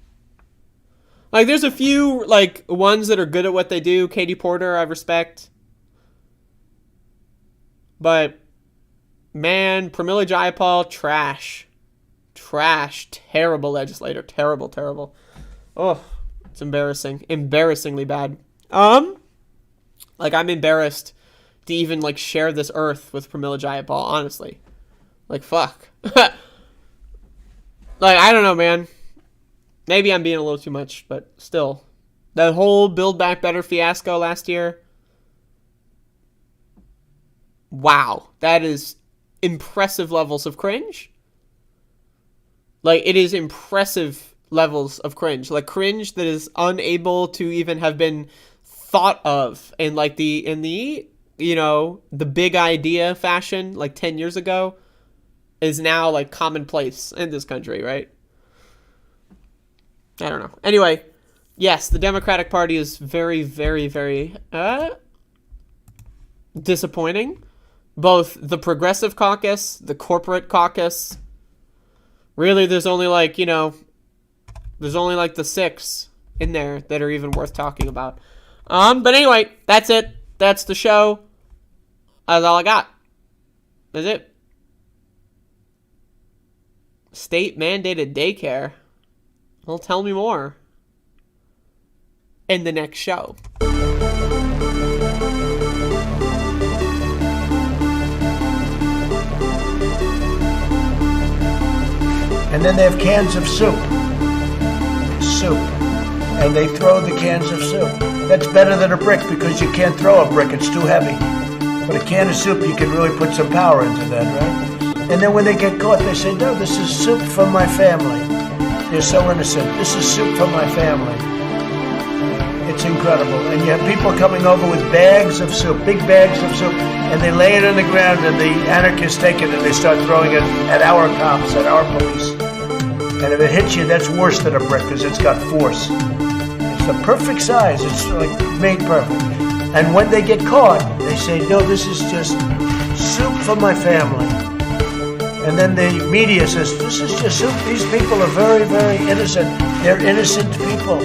Like, there's a few, like, ones that are good at what they do. Katie Porter, I respect. But, man, Pramila Jayapal, trash. Trash. Terrible legislator. Terrible, terrible. Oh, it's embarrassing. Embarrassingly bad. Like, I'm embarrassed to even, like, share this earth with Pramila Jayapal, honestly. Like, fuck. Like, I don't know, man. Maybe I'm being a little too much, but still. That whole Build Back Better fiasco last year. Wow. That is impressive levels of cringe. Like, it is impressive levels of cringe. Like, cringe that is unable to even have been thought of in, like, the big idea fashion, like, 10 years ago. Is now like commonplace in this country, right? I don't know. Anyway, yes, the Democratic Party is very, very, very disappointing. Both the Progressive Caucus, the Corporate Caucus. Really, there's only like the 6 in there that are even worth talking about. But anyway, that's it. That's the show. That's all I got. That's it. State-mandated daycare. Well, tell me more in the next show. And then they have cans of soup. Soup. And they throw the cans of soup. That's better than a brick because you can't throw a brick. It's too heavy. But a can of soup, you can really put some power into that, right? And then when they get caught, they say, no, this is soup from my family. They're so innocent. This is soup from my family. It's incredible. And you have people coming over with bags of soup, big bags of soup, and they lay it on the ground, and the anarchists take it, and they start throwing it at our cops, at our police. And if it hits you, that's worse than a brick, because it's got force. It's the perfect size. It's like made perfect. And when they get caught, they say, no, this is just soup from my family. And then the media says, this is just soup. These people are very, very innocent. They're innocent people.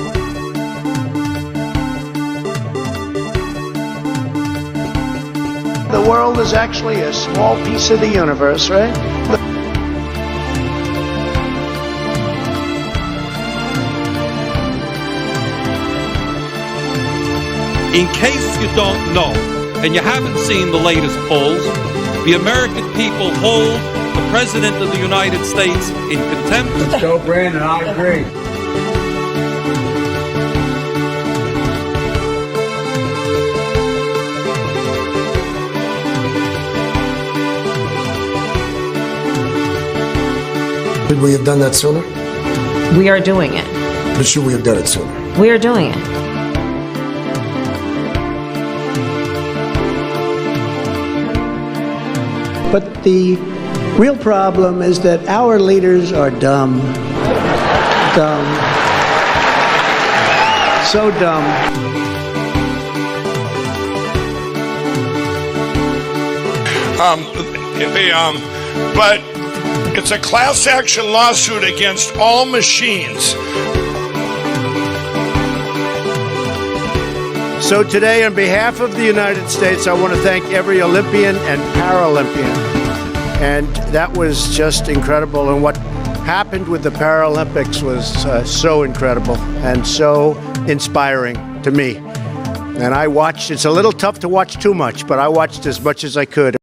The world is actually a small piece of the universe, right? In case you don't know, and you haven't seen the latest polls, the American people hold the President of the United States in contempt. Let's go, Brandon. I agree. Could we have done that sooner? We are doing it. But should we have done it sooner? We are doing it. But the real problem is that our leaders are dumb. Dumb. So dumb. But it's a class action lawsuit against all machines. So today, on behalf of the United States, I want to thank every Olympian and Paralympian. And that was just incredible. And what happened with the Paralympics was so incredible and so inspiring to me. And I watched. It's a little tough to watch too much, but I watched as much as I could.